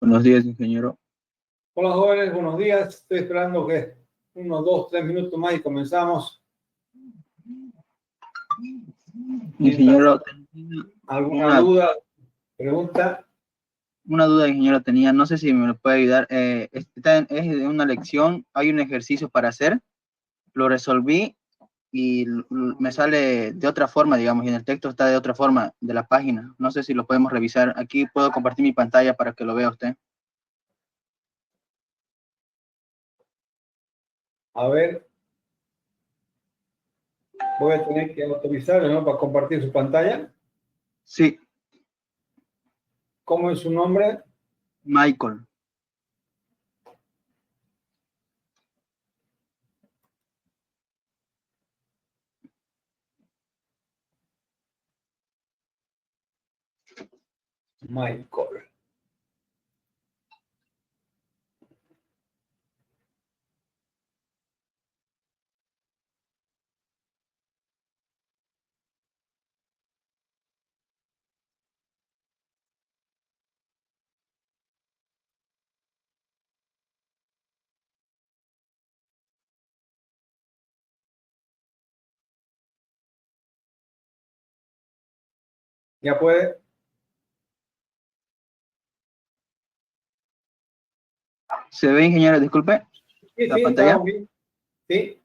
Buenos días, ingeniero. Hola jóvenes, buenos días. Estoy esperando que unos 2, 3 minutos más y comenzamos. Mientras, Ingeniero, ¿alguna una, duda, pregunta? una duda, ingeniero, tenía, no sé si me lo puede ayudar. Es de una lección, hay un ejercicio para hacer, lo resolví y me sale de otra forma, digamos, y en el texto está de otra forma de la página. No sé si lo podemos revisar. Aquí puedo compartir mi pantalla para que lo vea usted. A ver, voy a tener que autorizarle, ¿no? Para compartir su pantalla. Sí, ¿Cómo es su nombre? Michael. Michael. ¿Ya puede? ¿Se ve, ingeniero? Disculpe, Sí, la sí, estamos pantalla. bien. Sí.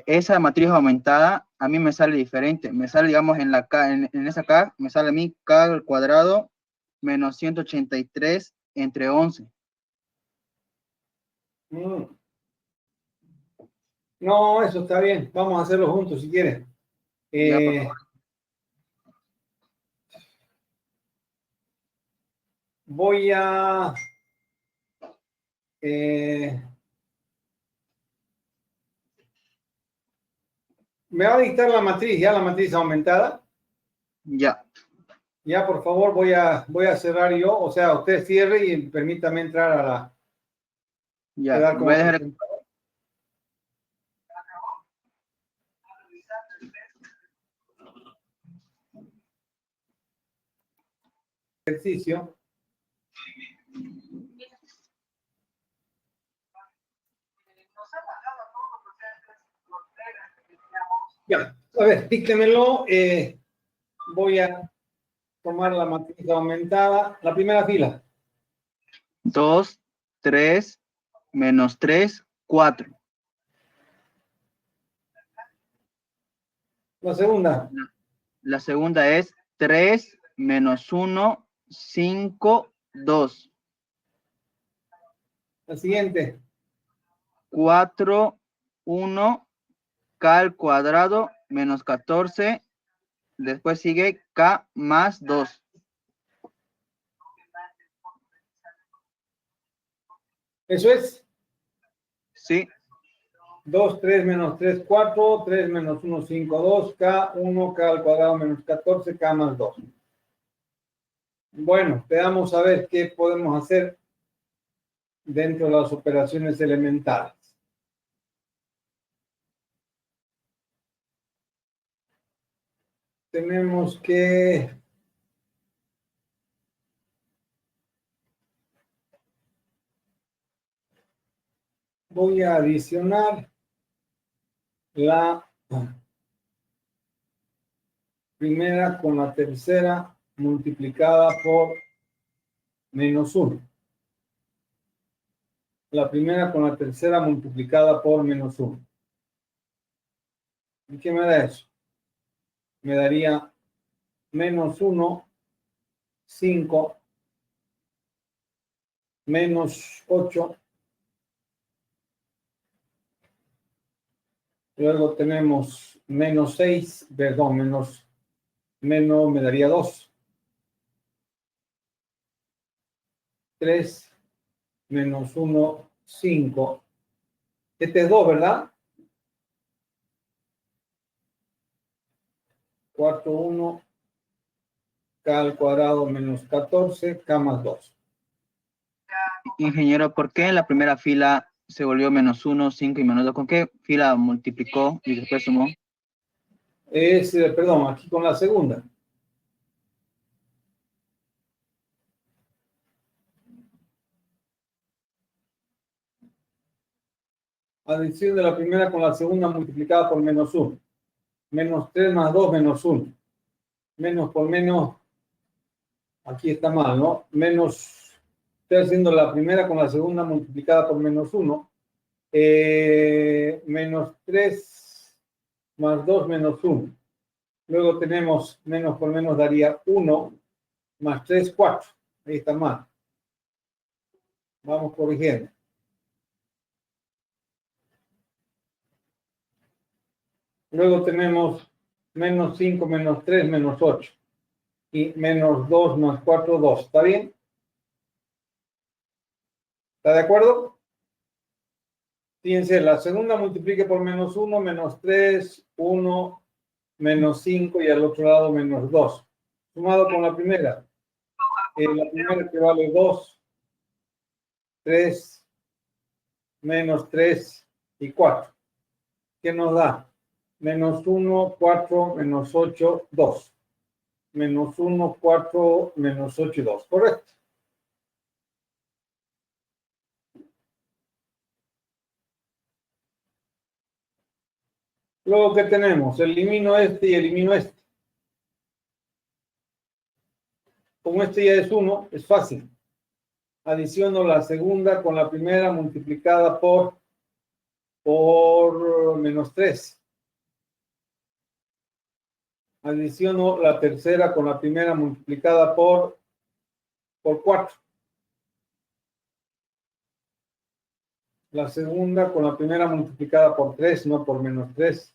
Esa matriz aumentada a mí me sale diferente. Me sale, digamos, en la K, en esa K, me sale a mí K al cuadrado menos 183 entre 11. No, eso está bien. Vamos a hacerlo juntos si quiere. Ya, por favor. Voy a... eh, me va a dictar la matriz, ya la matriz aumentada. Ya, Ya, por favor, voy a cerrar yo. O sea, usted cierre y permítame entrar a ya. quedar Voy a como dejar. presentador. Ejercicio. Ya, a ver, díctemelo. Voy a tomar la matriz aumentada. La primera fila. 2, 3, menos 3, 4. La segunda. La segunda es 3 menos 1, 5, 2. La siguiente. 4, 1, K al cuadrado menos 14. Después sigue K más 2. Eso es. Sí, 2, 3 menos 3, 4. 3 menos 1, 5, 2. K, 1, K al cuadrado menos 14, K más 2. Bueno, veamos a ver qué podemos hacer dentro de las operaciones elementales. Tenemos que voy a adicionar la primera con la tercera multiplicada por menos 1. La primera con la tercera multiplicada por menos 1. ¿Y qué me da eso? Me daría menos 1, 5, menos 8. Luego tenemos menos 6, perdón, menos me daría 2. 3 menos 1, 5. Este es 2, ¿verdad? 4, 1, K al cuadrado menos 14, K más 2. ingeniero, ¿por qué en la primera fila se volvió menos 1, 5 y menos 2? ¿Con qué fila multiplicó y después sumó? Perdón, aquí con la segunda. Adición de la primera con la segunda multiplicada por menos 1. Menos 3 más 2 menos 1. Menos por menos, aquí está mal, ¿no? Menos, estoy haciendo la primera con la segunda multiplicada por menos 1. Menos 3 más 2 menos 1. Luego tenemos menos por menos daría 1 más 3, 4. Ahí está mal. Vamos corrigiendo. Luego tenemos menos 5 menos 3 menos 8. Y menos 2 más 4, 2. ¿Está bien? ¿Está de acuerdo? Fíjense, la segunda multiplique por menos 1, menos 3, 1, menos 5 y al otro lado menos 2. Sumado con la primera. La primera que vale 2, 3, menos 3 y 4. ¿Qué nos da? Menos 1, 4, menos 8, 2. Menos 1, 4, menos 8 y 2. ¿Correcto? Luego, ¿qué tenemos? Elimino este y elimino este. Como este ya es 1, es fácil. Adiciono la segunda con la primera multiplicada por menos 3. Adiciono la tercera con la primera multiplicada por 4. La segunda con la primera multiplicada por 3, no por menos 3.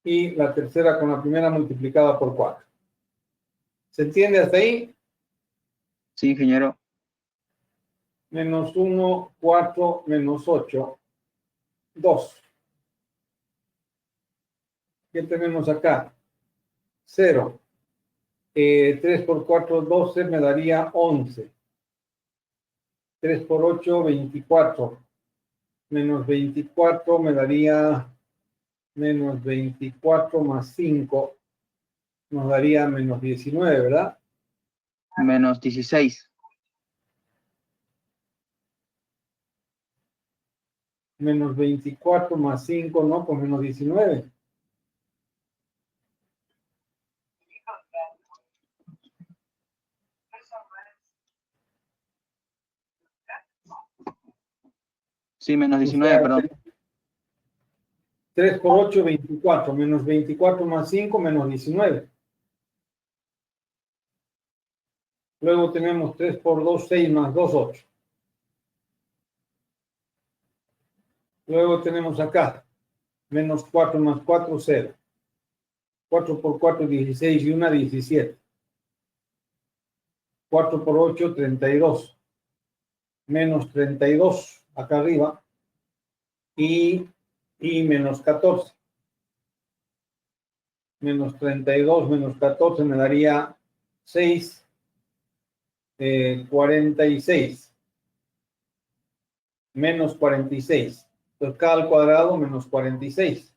Y la tercera con la primera multiplicada por 4. ¿Se entiende hasta ahí? Sí, ingeniero. Menos 1, 4, menos 8, 2. ¿Qué tenemos acá? 0. 3 por 4, 12, me daría 11. 3 por 8, 24. Menos 24 me daría menos 24 más 5. Nos daría menos 19, ¿verdad? Menos 16. Menos 24 más 5, no, pues menos 19. Sí, menos O 19, sea, perdón. 3 por 8, 24. Menos 24 más 5, menos 19. Luego tenemos 3 por 2, 6 más 2, 8. Luego tenemos acá, menos 4 más 4, 0. 4 por 4, 16 y 1, 17. 4 por 8, 32. Menos 32 acá arriba. Y menos 14. Menos 32 menos 14 me daría 6, 46. Menos 46. Entonces, K al cuadrado menos 46.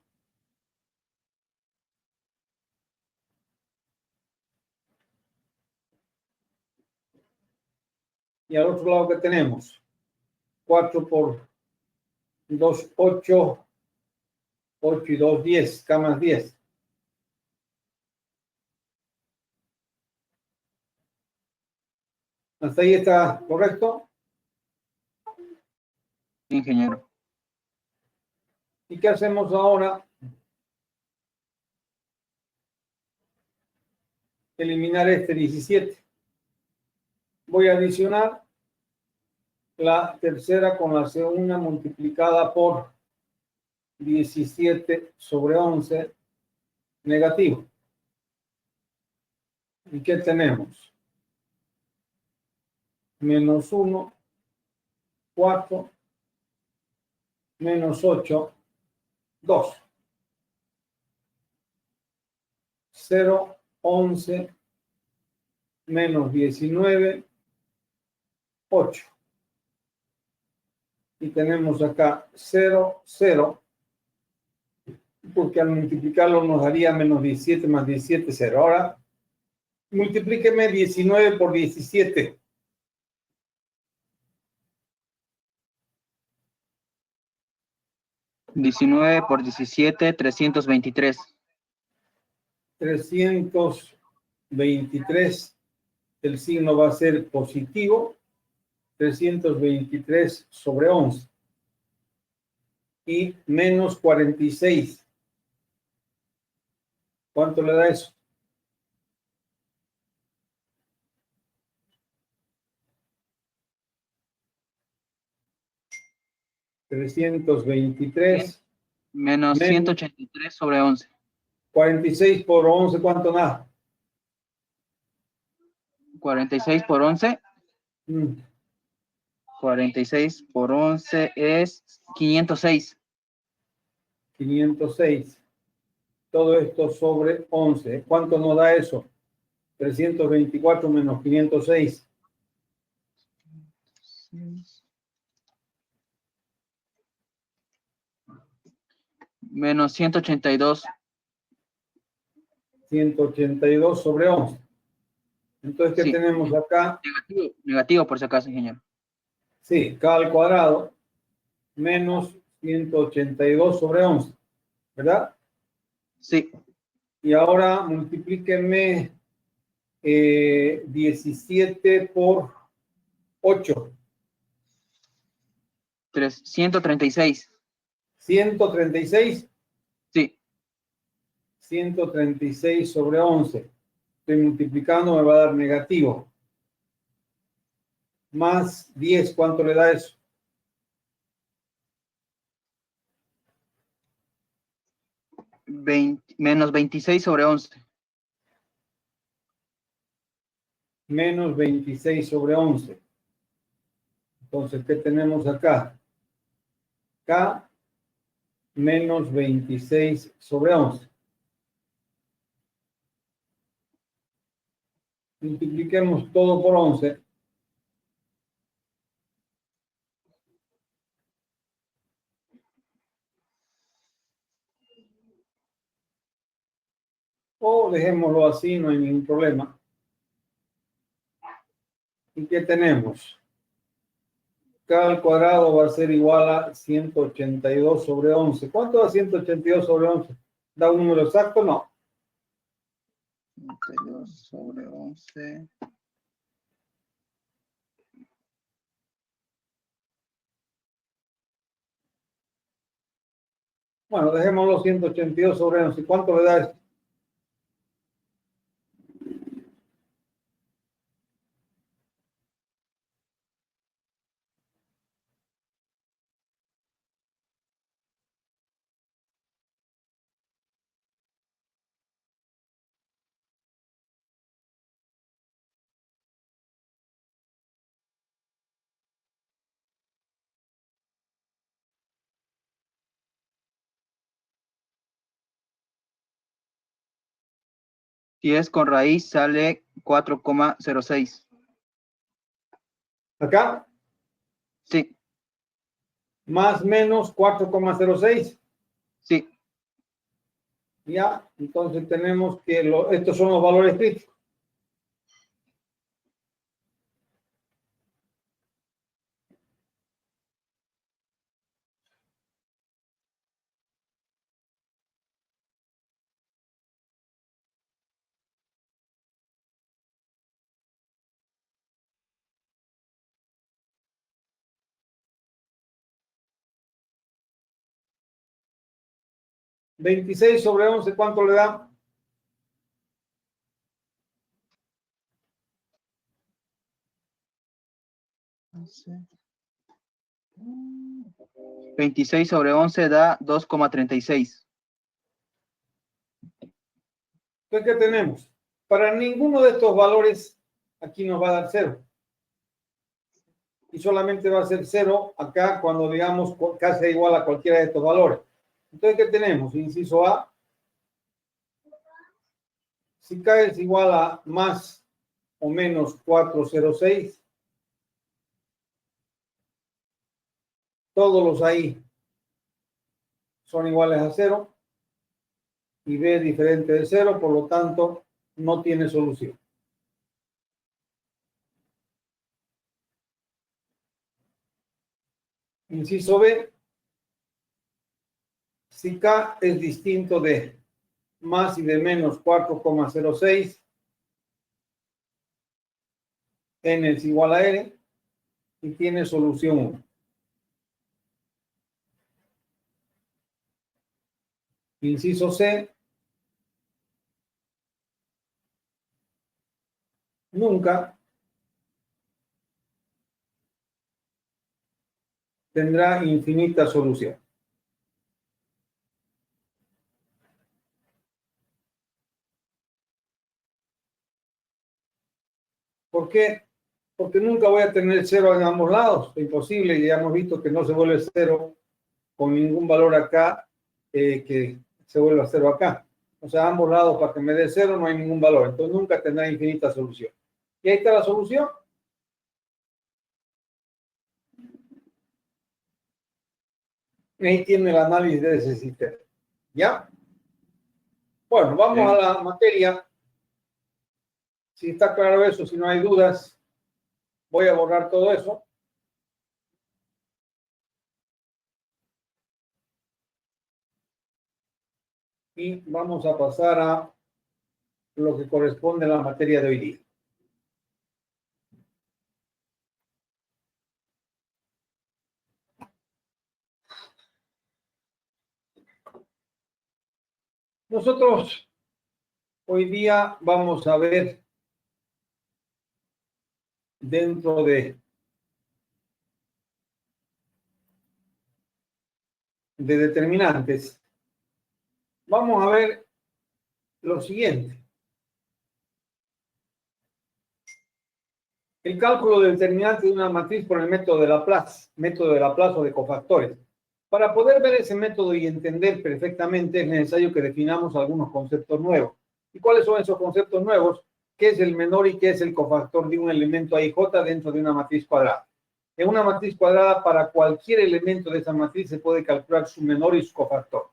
Y al otro lado que tenemos, 4 por 2, 8, 8 y 2, 10, K más 10. ¿Hasta ahí está correcto? Sí, ingeniero. ¿Y qué hacemos ahora? Eliminar este 17. Voy a adicionar la tercera con la segunda multiplicada por 17 sobre 11 negativo. ¿Y qué tenemos? Menos 1, 4, menos 8, 2. 0, 11, menos 19, 8. Y tenemos acá 0, 0, porque al multiplicarlo nos daría menos 17 más 17, 0. Ahora, multiplíqueme 19 por 17. 19 por 17, 323. 323, el signo va a ser positivo. 323 sobre 11. Y menos 46. ¿Cuánto le da eso? $323 Menos menos 183 sobre 11. 46 por 11, ¿cuánto da? 46 por 11. 46 por 11 es 506. 506. Todo esto sobre 11. ¿Cuánto nos da eso? 324 menos 506. Menos 182. 182 sobre 11. Entonces, ¿qué Sí. tenemos acá? Negativo por si acaso, ingeniero. Sí, k al cuadrado menos 182 sobre 11, ¿verdad? Sí. Y ahora multiplíquenme 17 por 8. 136. 136. Sí. 136 sobre 11. Estoy multiplicando, me va a dar negativo. Más 10, ¿cuánto le da eso? Menos 26 sobre 11. Menos 26 sobre 11. Entonces, ¿qué tenemos acá? K menos 26 sobre 11. Multipliquemos todo por 11. O dejémoslo así, no hay ningún problema. ¿Y qué tenemos? K al cuadrado va a ser igual a 182 sobre 11. ¿Cuánto da 182 sobre 11? ¿Da un número exacto? No. 32 sobre 11. Bueno, dejémoslo 182 sobre 11. ¿Cuánto le da esto? Si es con raíz, sale 4,06. Acá, Sí. más menos 4,06. Sí. Ya, entonces tenemos que estos son los valores críticos. ¿26 sobre 11 cuánto le da? Sí. 26 sobre 11 da 2,36. Entonces, ¿qué tenemos? Para ninguno de estos valores, aquí nos va a dar 0. Y solamente va a ser 0 acá cuando digamos casi igual a cualquiera de estos valores. Entonces, ¿qué tenemos? Inciso A. Si K es igual a más o menos 406, todos los ahí son iguales a 0 y B es diferente de 0, por lo tanto, no tiene solución. Inciso B. Si K es distinto de más y de menos 4,06, N es igual a R y tiene solución 1. Inciso C, nunca tendrá infinita solución. ¿Por qué? Porque nunca voy a tener cero en ambos lados. Es imposible, ya hemos visto que no se vuelve cero con ningún valor acá, que se vuelva cero acá. O sea, ambos lados para que me dé cero no hay ningún valor. Entonces nunca tendrá infinita solución. Y ahí está la solución. Ahí tiene el análisis de ese sistema. ¿Ya? Bueno, vamos a la materia. Si está claro eso, si no hay dudas, voy a borrar todo eso. Y vamos a pasar a lo que corresponde a la materia de hoy día. Nosotros hoy día vamos a ver dentro de determinantes, vamos a ver lo siguiente. El cálculo de determinante de una matriz por el método de Laplace o de cofactores. Para poder ver ese método y entender perfectamente es necesario que definamos algunos conceptos nuevos. ¿Y cuáles son esos conceptos nuevos? ¿Qué es el menor y qué es el cofactor de un elemento AIJ dentro de una matriz cuadrada? En una matriz cuadrada, para cualquier elemento de esa matriz se puede calcular su menor y su cofactor.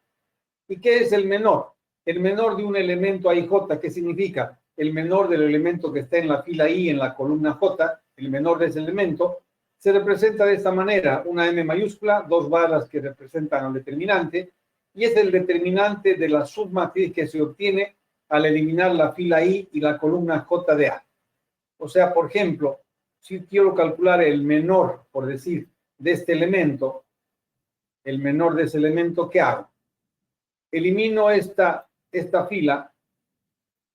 ¿Y qué es el menor? El menor de un elemento AIJ, ¿qué significa? El menor del elemento que está en la fila I en la columna J, el menor de ese elemento, se representa de esta manera: una M mayúscula, dos barras que representan al determinante, y es el determinante de la submatriz que se obtiene al eliminar la fila I y la columna J de A. O sea, por ejemplo, si quiero calcular el menor, por decir, de este elemento, el menor de ese elemento, ¿qué hago? Elimino esta fila,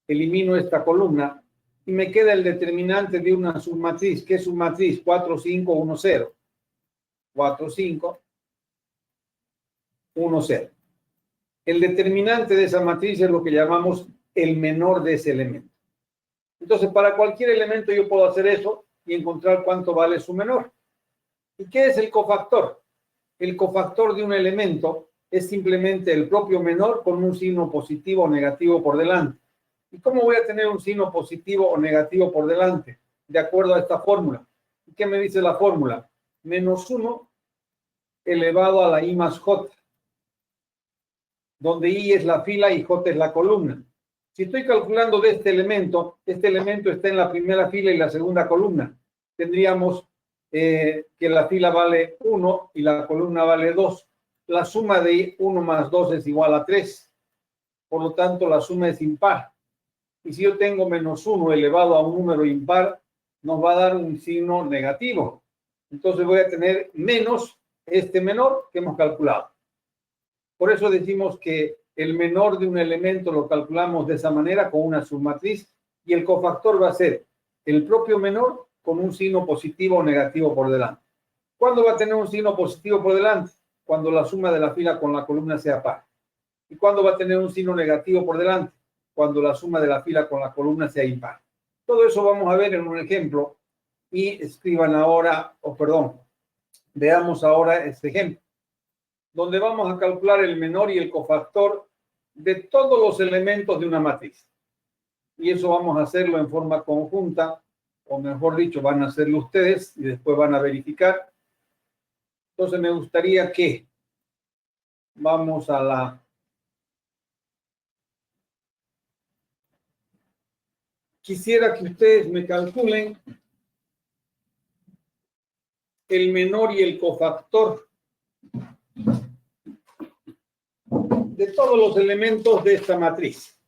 elimino esta columna y me queda el determinante de una submatriz. ¿Qué submatriz? 4, 5, 1, 0. 4, 5, 1, 0. El determinante de esa matriz es lo que llamamos el menor de ese elemento. Entonces, para cualquier elemento yo puedo hacer eso y encontrar cuánto vale su menor. ¿Y qué es el cofactor? El cofactor de un elemento es simplemente el propio menor con un signo positivo o negativo por delante. ¿Y cómo voy a tener un signo positivo o negativo por delante? De acuerdo a esta fórmula. ¿Y qué me dice la fórmula? Menos 1 elevado a la I más J, donde I es la fila y J es la columna. Si estoy calculando de este elemento está en la primera fila y la segunda columna. Tendríamos que la fila vale 1 y la columna vale 2. La suma de 1 más 2 es igual a 3. Por lo tanto, la suma es impar. Y si yo tengo menos 1 elevado a un número impar, nos va a dar un signo negativo. Entonces voy a tener menos este menor que hemos calculado. Por eso decimos que el menor de un elemento lo calculamos de esa manera, con una submatriz, y el cofactor va a ser el propio menor con un signo positivo o negativo por delante. ¿Cuándo va a tener un signo positivo por delante? Cuando la suma de la fila con la columna sea par. ¿Y cuándo va a tener un signo negativo por delante? Cuando la suma de la fila con la columna sea impar. Todo eso vamos a ver en un ejemplo y escriban ahora, veamos ahora este ejemplo, donde vamos a calcular el menor y el cofactor de todos los elementos de una matriz. Y eso vamos a hacerlo en forma conjunta, o mejor dicho, van a hacerlo ustedes y después van a verificar. Entonces me gustaría que vamos a la... Quisiera que ustedes me calculen el menor y el cofactor de todos los elementos de esta matriz.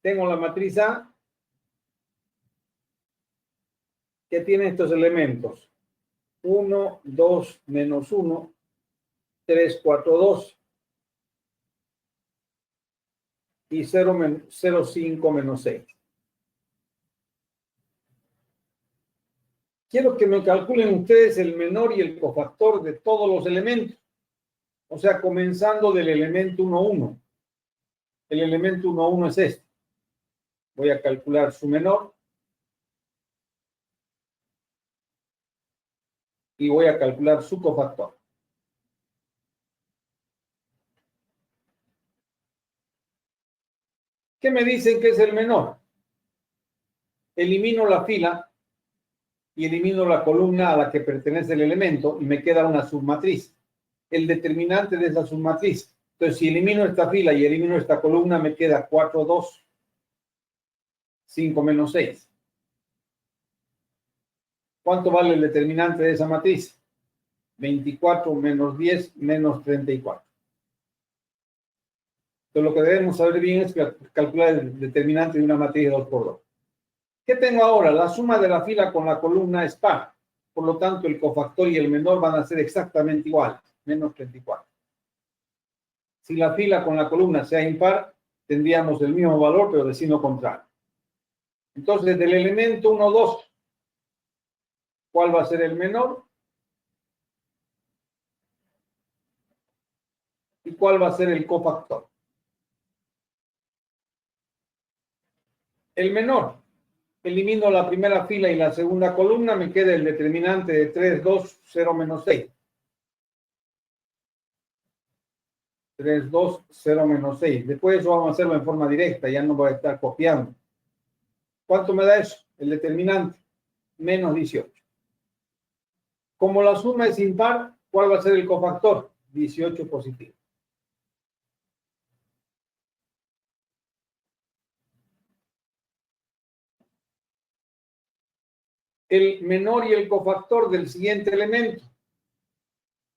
Tengo la matriz A que tiene estos elementos. 1, 2, menos 1, 3, 4, 2 y 0, 0, 5, menos 6. Quiero que me calculen ustedes el menor y el cofactor de todos los elementos. O sea, comenzando del elemento 1, 1. El elemento 1, 1 es este. Voy a calcular su menor. Y voy a calcular su cofactor. ¿Qué me dicen que es el menor? Elimino la fila y elimino la columna a la que pertenece el elemento y me queda una submatriz. El determinante de esa submatriz. Entonces, si elimino esta fila y elimino esta columna, me queda 4, 2, 5 menos 6. ¿Cuánto vale el determinante de esa matriz? 24 menos 10 menos 34. Entonces, lo que debemos saber bien es calcular el determinante de una matriz de 2 por 2. ¿Qué tengo ahora? La suma de la fila con la columna es par. Por lo tanto, el cofactor y el menor van a ser exactamente iguales, menos 34. Si la fila con la columna sea impar, tendríamos el mismo valor, pero de signo contrario. Entonces, del elemento 1, 2, ¿cuál va a ser el menor? ¿Y cuál va a ser el cofactor? El menor. Elimino la primera fila y la segunda columna, me queda el determinante de 3, 2, 0, menos 6. 3, 2, 0, menos 6. Después eso vamos a hacerlo en forma directa, ya no voy a estar copiando. ¿Cuánto me da eso? El determinante, menos 18. Como la suma es impar, ¿cuál va a ser el cofactor? 18 positivo. El menor y el cofactor del siguiente elemento.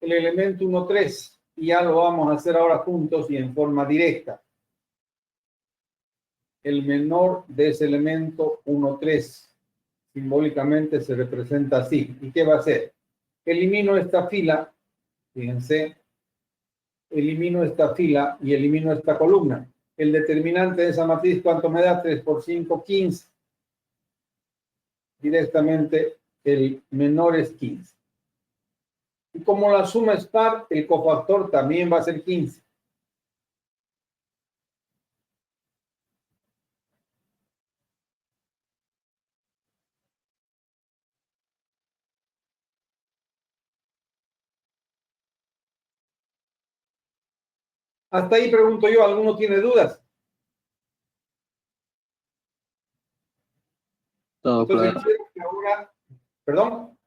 El elemento 1, 3. Y ya lo vamos a hacer ahora juntos y en forma directa. El menor de ese elemento 1, 3. Simbólicamente se representa así. ¿Y qué va a hacer? Elimino esta fila. Fíjense. Elimino esta fila y elimino esta columna. El determinante de esa matriz, ¿cuánto me da? 3 por 5, 15. Directamente el menor es 15. Y como la suma es par, el cofactor también va a ser 15. Hasta ahí pregunto yo, ¿alguno tiene dudas? Todo Entonces, claro. quiero que ahora, perdón,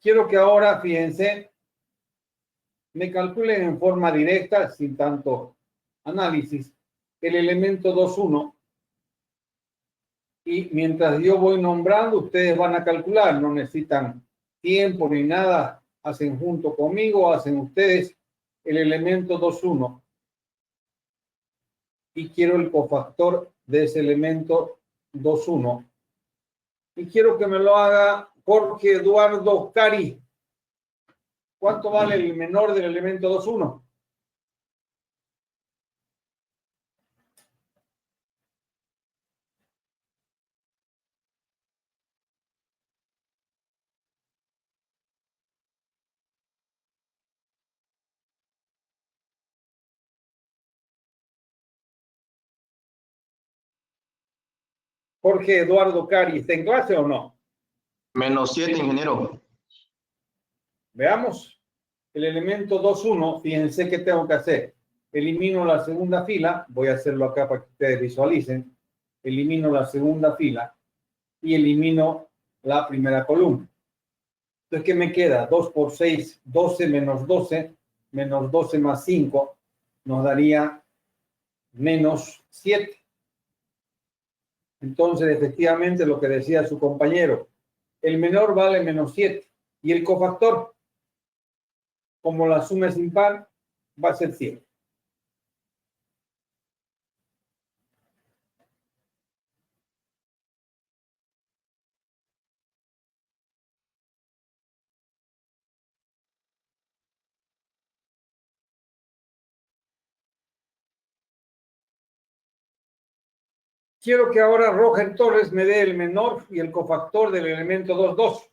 quiero que ahora, fíjense, me calculen en forma directa, sin tanto análisis, el elemento 2, 1. Y mientras yo voy nombrando, ustedes van a calcular, no necesitan tiempo ni nada, hacen junto conmigo, hacen ustedes el elemento 2, 1. Y quiero el cofactor de ese elemento 2, 1. Y quiero que me lo haga Jorge Eduardo Cari. ¿Cuánto vale el menor del elemento 2, 1? Jorge Eduardo Cari, ¿está en clase o no? Menos 7, ingeniero. Veamos. El elemento 2, 1, fíjense qué tengo que hacer. Elimino la segunda fila, voy a hacerlo acá para que ustedes visualicen. Elimino la segunda fila y elimino la primera columna. Entonces, ¿qué me queda? 2 por 6, 12 menos 12 más 5, nos daría menos 7. Entonces, efectivamente, lo que decía su compañero, el menor vale menos 7 y el cofactor, como la suma es impar, va a ser 7. Quiero que ahora Roger Torres me dé el menor y el cofactor del elemento 2,2.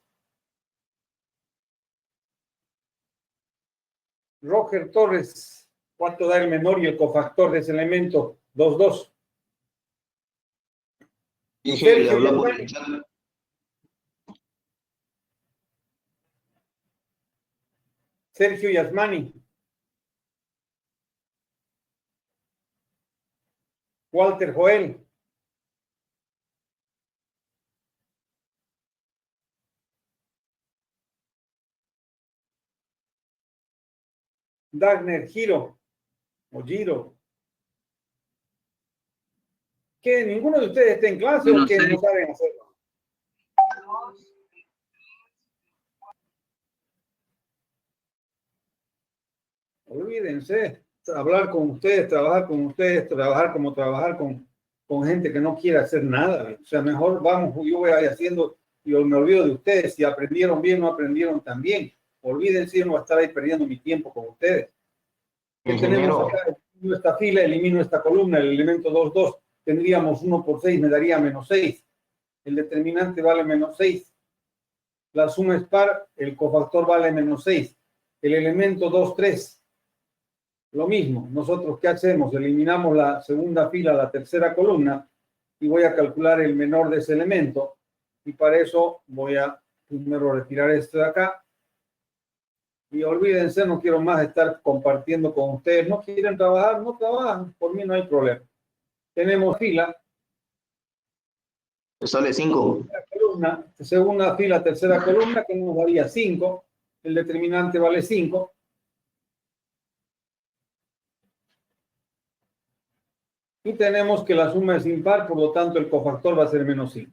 Roger Torres, ¿cuánto da el menor y el cofactor de ese elemento 2,2? Dije, le habló por el chat. Sergio Yasmani. Walter Joel. Dagner Giro o Giro. ¿Que ninguno de ustedes está en clase o que no saben hacerlo? Olvídense, hablar con ustedes, trabajar como trabajar con gente que no quiere hacer nada. O sea, mejor vamos, yo voy ahí haciendo, y me olvido de ustedes, si aprendieron bien o no aprendieron tan bien. Olvídense, yo no voy a estar ahí perdiendo mi tiempo con ustedes. ¿Qué tenemos acá? Elimino esta fila, elimino esta columna, el elemento 2,2. Tendríamos 1 por 6, me daría menos 6. El determinante vale menos 6. La suma es par, el cofactor vale menos 6. El elemento 2,3. Lo mismo, nosotros ¿qué hacemos? Eliminamos la segunda fila, la tercera columna, y voy a calcular el menor de ese elemento. Y para eso voy a primero retirar esto de acá. Y olvídense, no quiero más estar compartiendo con ustedes. ¿No quieren trabajar? No trabajan. Por mí no hay problema. Tenemos fila. Sale 5. Columna, segunda fila, tercera columna, que nos daría 5. El determinante vale 5. Y tenemos que la suma es impar, por lo tanto el cofactor va a ser menos 5.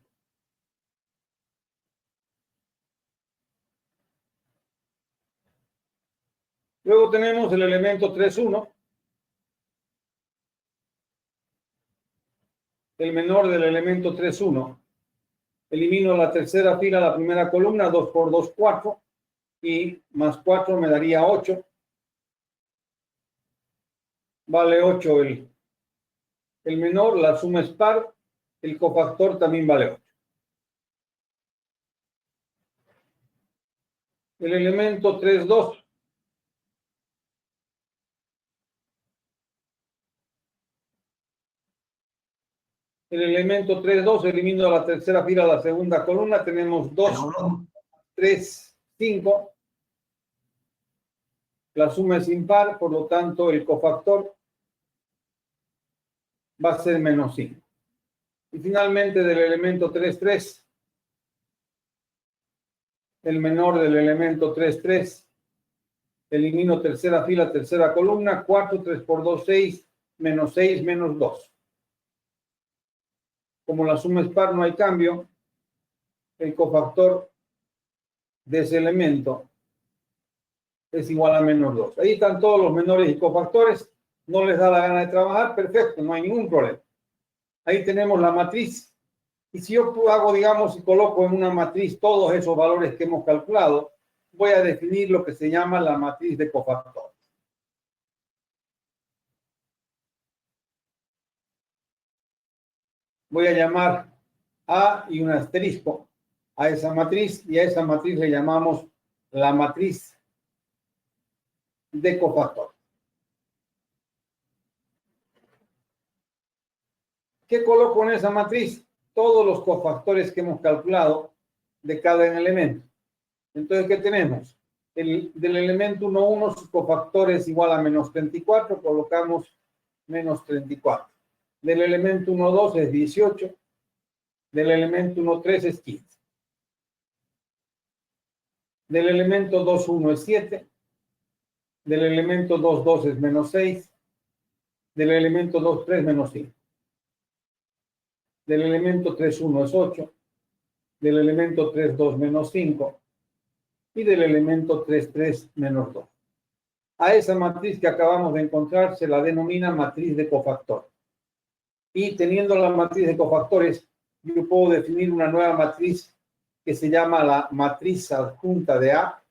Luego tenemos el elemento 3,1. El menor del elemento 3,1. Elimino la tercera fila, la primera columna, 2 por 2, 4. Y más 4 me daría 8. Vale 8 el menor, la suma es par, el cofactor también vale 8. El elemento 3,2. El elemento 3,2, elimino la tercera fila, la segunda columna, tenemos 2, 3, 5. La suma es impar, por lo tanto el cofactor va a ser menos 5. Y finalmente del elemento 3,3, el menor del elemento 3,3, elimino tercera fila, tercera columna, 4, 3 por 2, 6, menos 6, menos 2. Como la suma es par, no hay cambio. El cofactor de ese elemento es igual a menos 2. Ahí están todos los menores y cofactores. No les da la gana de trabajar, perfecto, no hay ningún problema. Ahí tenemos la matriz. Y si yo hago, digamos, y coloco en una matriz todos esos valores que hemos calculado, voy a definir lo que se llama la matriz de cofactores. Voy a llamar A y un asterisco a esa matriz, y a esa matriz le llamamos la matriz de cofactores. ¿Qué coloco en esa matriz? Todos los cofactores que hemos calculado de cada elemento. Entonces, ¿qué tenemos? Del elemento 1,1, su cofactor es igual a menos 34, colocamos menos 34. Del elemento 1,2 es 18. Del elemento 1,3 es 15. Del elemento 2,1 es 7. Del elemento 2,2 es menos 6. Del elemento 2,3 menos 5. del elemento 3, 1 es 8, del elemento 3, 2 menos 5 y del elemento 3, 3 menos 2. A esa matriz que acabamos de encontrar se la denomina matriz de cofactor. Y teniendo la matriz de cofactores, yo puedo definir una nueva matriz que se llama la matriz adjunta de A,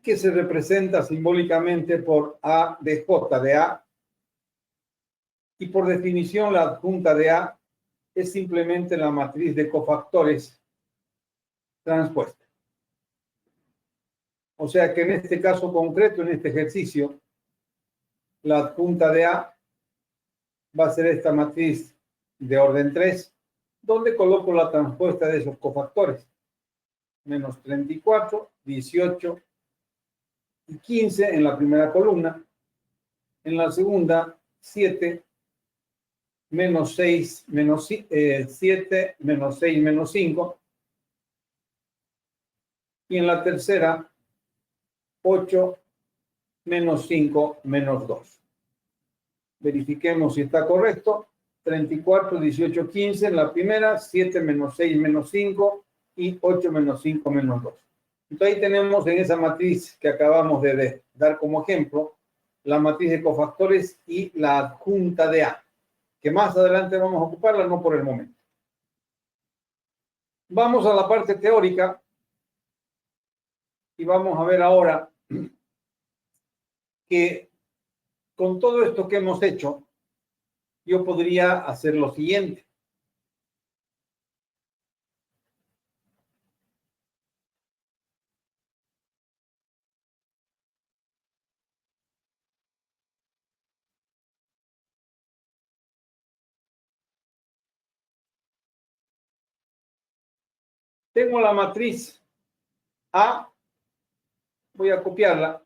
que se representa simbólicamente por A de J de A, y por definición la adjunta de A es simplemente la matriz de cofactores transpuesta. O sea que en este caso concreto, en este ejercicio, la adjunta de A va a ser esta matriz de orden 3, donde coloco la transpuesta de esos cofactores. Menos 34, 18 y 15 en la primera columna. En la segunda, 7, menos 6, menos 7, menos 6, menos 5. Y en la tercera, 8, menos 5, menos 2. Verifiquemos si está correcto. 34, 18, 15 en la primera, 7 menos 6 menos 5 y 8 menos 5 menos 2. Entonces ahí tenemos en esa matriz que acabamos de dar como ejemplo, la matriz de cofactores y la adjunta de A, que más adelante vamos a ocuparla, no por el momento. Vamos a la parte teórica y vamos a ver ahora que con todo esto que hemos hecho, yo podría hacer lo siguiente. Tengo la matriz A, voy a copiarla.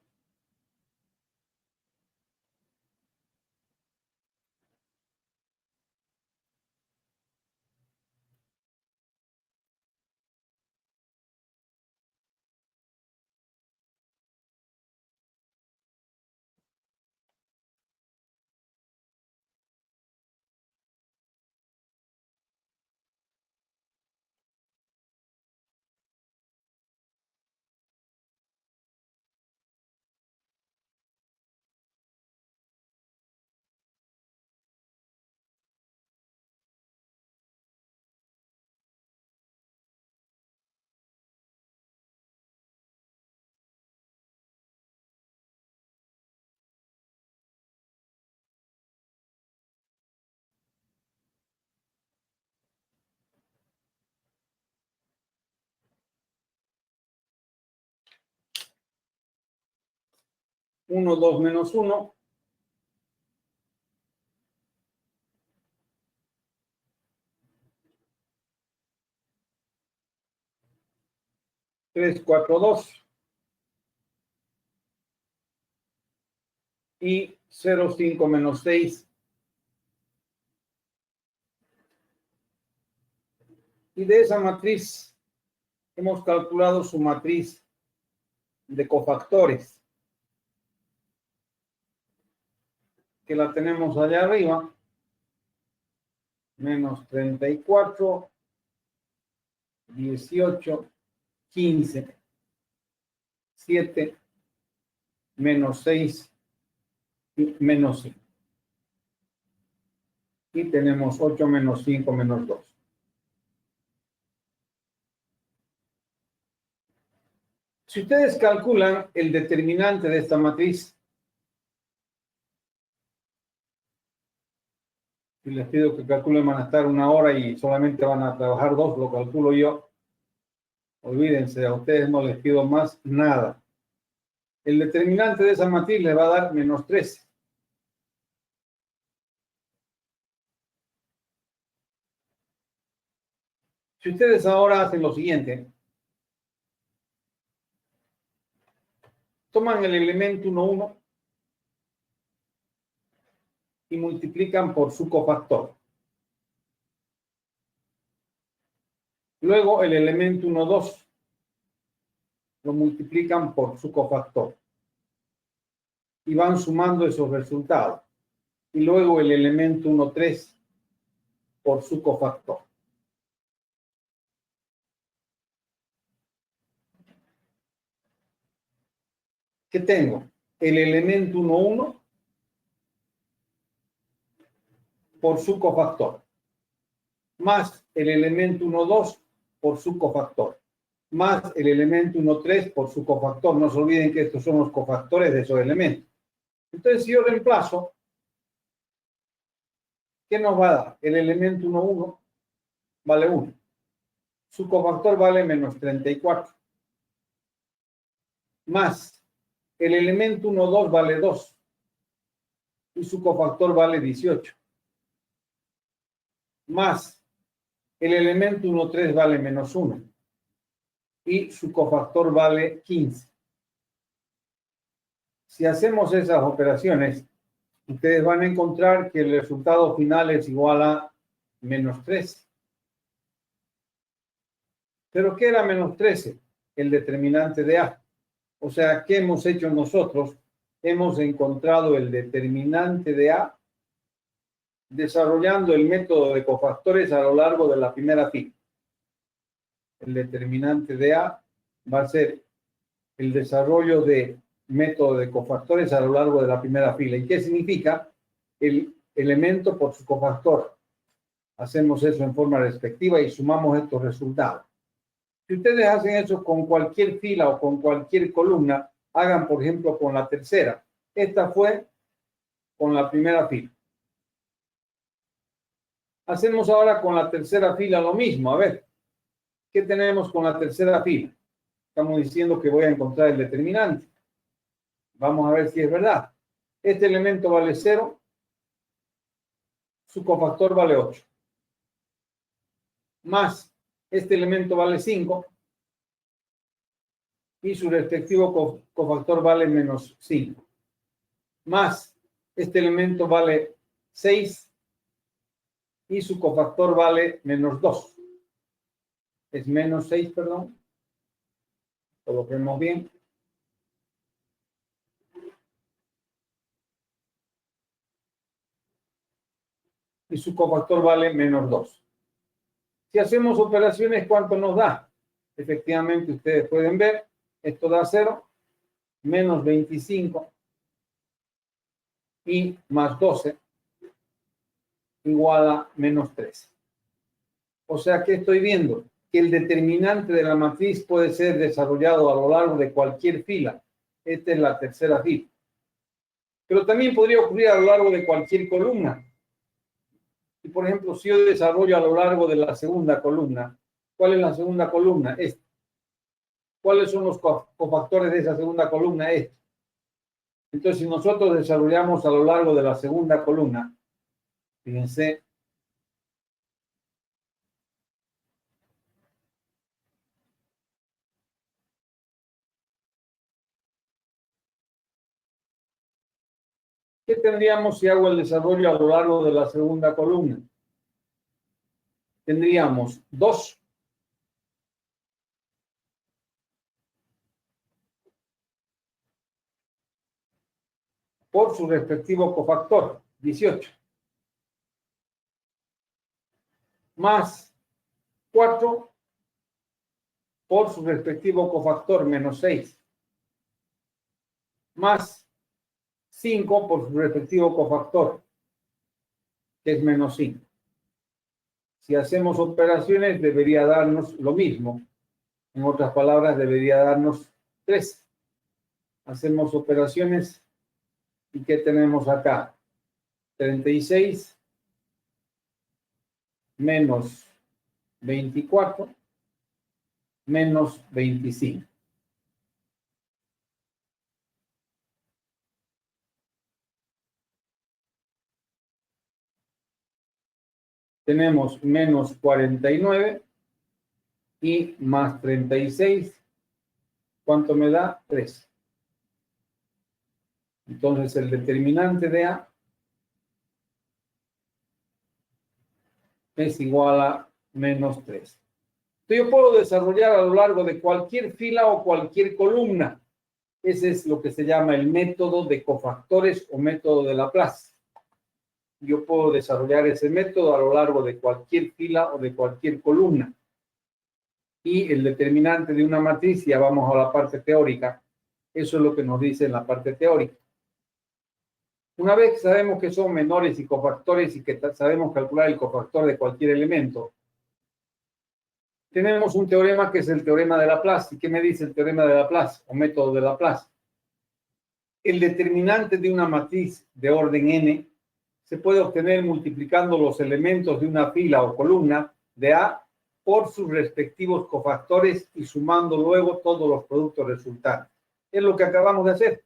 Uno, 2 menos 1. Tres, 4, 2. Y 0, 5 menos 6. Y de esa matriz hemos calculado su matriz de cofactores, que la tenemos allá arriba, menos 34, 18, 15, 7, menos 6, y menos 5. Y tenemos 8 menos 5 menos 2. Si ustedes calculan el determinante de esta matriz, y les pido que calculen, van a estar 1 hora y solamente van a trabajar 2, lo calculo yo. Olvídense, a ustedes no les pido más nada. El determinante de esa matriz les va a dar menos 13. Si ustedes ahora hacen lo siguiente, toman el elemento 1, 1 y multiplican por su cofactor. Luego el elemento 1, 2 lo multiplican por su cofactor. Y van sumando esos resultados. Y luego el elemento 1, 3 por su cofactor. ¿Qué tengo? El elemento 1, 1 por su cofactor, más el elemento 1, 2 por su cofactor, más el elemento 1, 3 por su cofactor. No se olviden que estos son los cofactores de esos elementos. Entonces, si yo reemplazo, ¿qué nos va a dar? El elemento 1, 1 vale 1. Su cofactor vale menos 34. Más el elemento 1, 2 vale 2. Y su cofactor vale 18. Más el elemento 1, 3 vale menos 1. Y su cofactor vale 15. Si hacemos esas operaciones, ustedes van a encontrar que el resultado final es igual a menos 13. ¿Pero qué era menos 13? El determinante de A. O sea, ¿qué hemos hecho nosotros? Hemos encontrado el determinante de A desarrollando el método de cofactores a lo largo de la primera fila. El determinante de A va a ser el desarrollo de método de cofactores a lo largo de la primera fila. ¿Y qué significa? El elemento por su cofactor. Hacemos eso en forma respectiva y sumamos estos resultados. Si ustedes hacen eso con cualquier fila o con cualquier columna, hagan, por ejemplo, con la tercera. Esta fue con la primera fila. Hacemos ahora con la tercera fila lo mismo. A ver, ¿qué tenemos con la tercera fila? Estamos diciendo que voy a encontrar el determinante. Vamos a ver si es verdad. Este elemento vale 0. Su cofactor vale 8. Más este elemento vale 5. Y su respectivo cofactor vale menos 5. Más este elemento vale 6. Y su cofactor vale menos 2. Es menos 6, perdón. Coloquemos bien. Y su cofactor vale menos 2. Si hacemos operaciones, ¿cuánto nos da? Efectivamente, ustedes pueden ver, esto da 0, menos 25 y más 12 igual a menos 13. O sea, ¿qué estoy viendo? Que el determinante de la matriz puede ser desarrollado a lo largo de cualquier fila. Esta es la tercera fila. Pero también podría ocurrir a lo largo de cualquier columna. Y por ejemplo, si yo desarrollo a lo largo de la segunda columna, ¿cuál es la segunda columna? Esta. ¿Cuáles son los cofactores de esa segunda columna? Esta. Entonces, si nosotros desarrollamos a lo largo de la segunda columna, fíjense, ¿qué tendríamos si hago el desarrollo a lo largo de la segunda columna? Tendríamos 2 por su respectivo cofactor, 18, más 4 por su respectivo cofactor, menos 6, más 5 por su respectivo cofactor, que es menos 5. Si hacemos operaciones, debería darnos lo mismo. En otras palabras, debería darnos 3. Hacemos operaciones. ¿Y qué tenemos acá? 36 menos 24 menos 25. Tenemos menos 49 y más 36. ¿Cuánto me da? 3. Entonces el determinante de A es igual a menos 3. Entonces yo puedo desarrollar a lo largo de cualquier fila o cualquier columna. Ese es lo que se llama el método de cofactores o método de Laplace. Yo puedo desarrollar ese método a lo largo de cualquier fila o de cualquier columna. Y el determinante de una matriz, ya vamos a la parte teórica, eso es lo que nos dice en la parte teórica. Una vez que sabemos que son menores y cofactores y que sabemos calcular el cofactor de cualquier elemento, tenemos un teorema que es el teorema de Laplace. ¿Y qué me dice el teorema de Laplace o método de Laplace? El determinante de una matriz de orden n se puede obtener multiplicando los elementos de una fila o columna de A por sus respectivos cofactores y sumando luego todos los productos resultantes. Es lo que acabamos de hacer.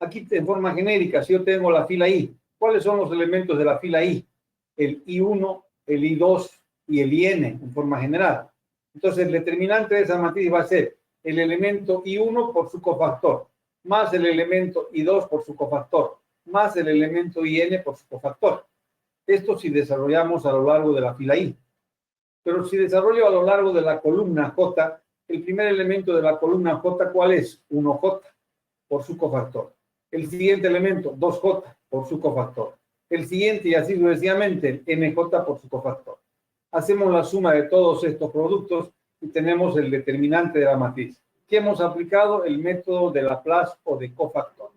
Aquí en forma genérica, si yo tengo la fila I, ¿cuáles son los elementos de la fila I? El I1, el I2 y el IN en forma general. Entonces el determinante de esa matriz va a ser el elemento I1 por su cofactor, más el elemento I2 por su cofactor, más el elemento IN por su cofactor. Esto si desarrollamos a lo largo de la fila I. Pero si desarrollo a lo largo de la columna J, el primer elemento de la columna J, ¿cuál es? 1J por su cofactor. El siguiente elemento, 2J por su cofactor. El siguiente y así sucesivamente, NJ por su cofactor. Hacemos la suma de todos estos productos y tenemos el determinante de la matriz. ¿Qué hemos aplicado? El método de Laplace o de cofactor.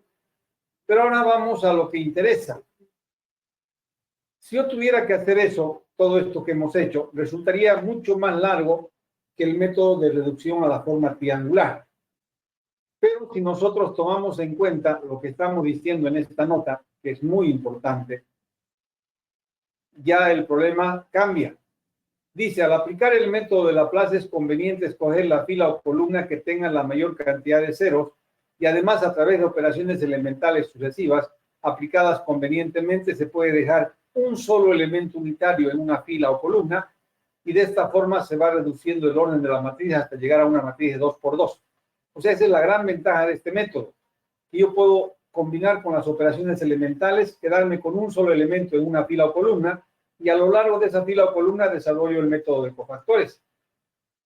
Pero ahora vamos a lo que interesa. Si yo tuviera que hacer eso, todo esto que hemos hecho, resultaría mucho más largo que el método de reducción a la forma triangular. Pero si nosotros tomamos en cuenta lo que estamos diciendo en esta nota, que es muy importante, ya el problema cambia. Dice, al aplicar el método de Laplace es conveniente escoger la fila o columna que tenga la mayor cantidad de ceros y además a través de operaciones elementales sucesivas aplicadas convenientemente se puede dejar un solo elemento unitario en una fila o columna y de esta forma se va reduciendo el orden de la matriz hasta llegar a una matriz de 2 por 2. O sea, esa es la gran ventaja de este método. Y yo puedo combinar con las operaciones elementales, quedarme con un solo elemento en una fila o columna y a lo largo de esa fila o columna desarrollo el método de cofactores.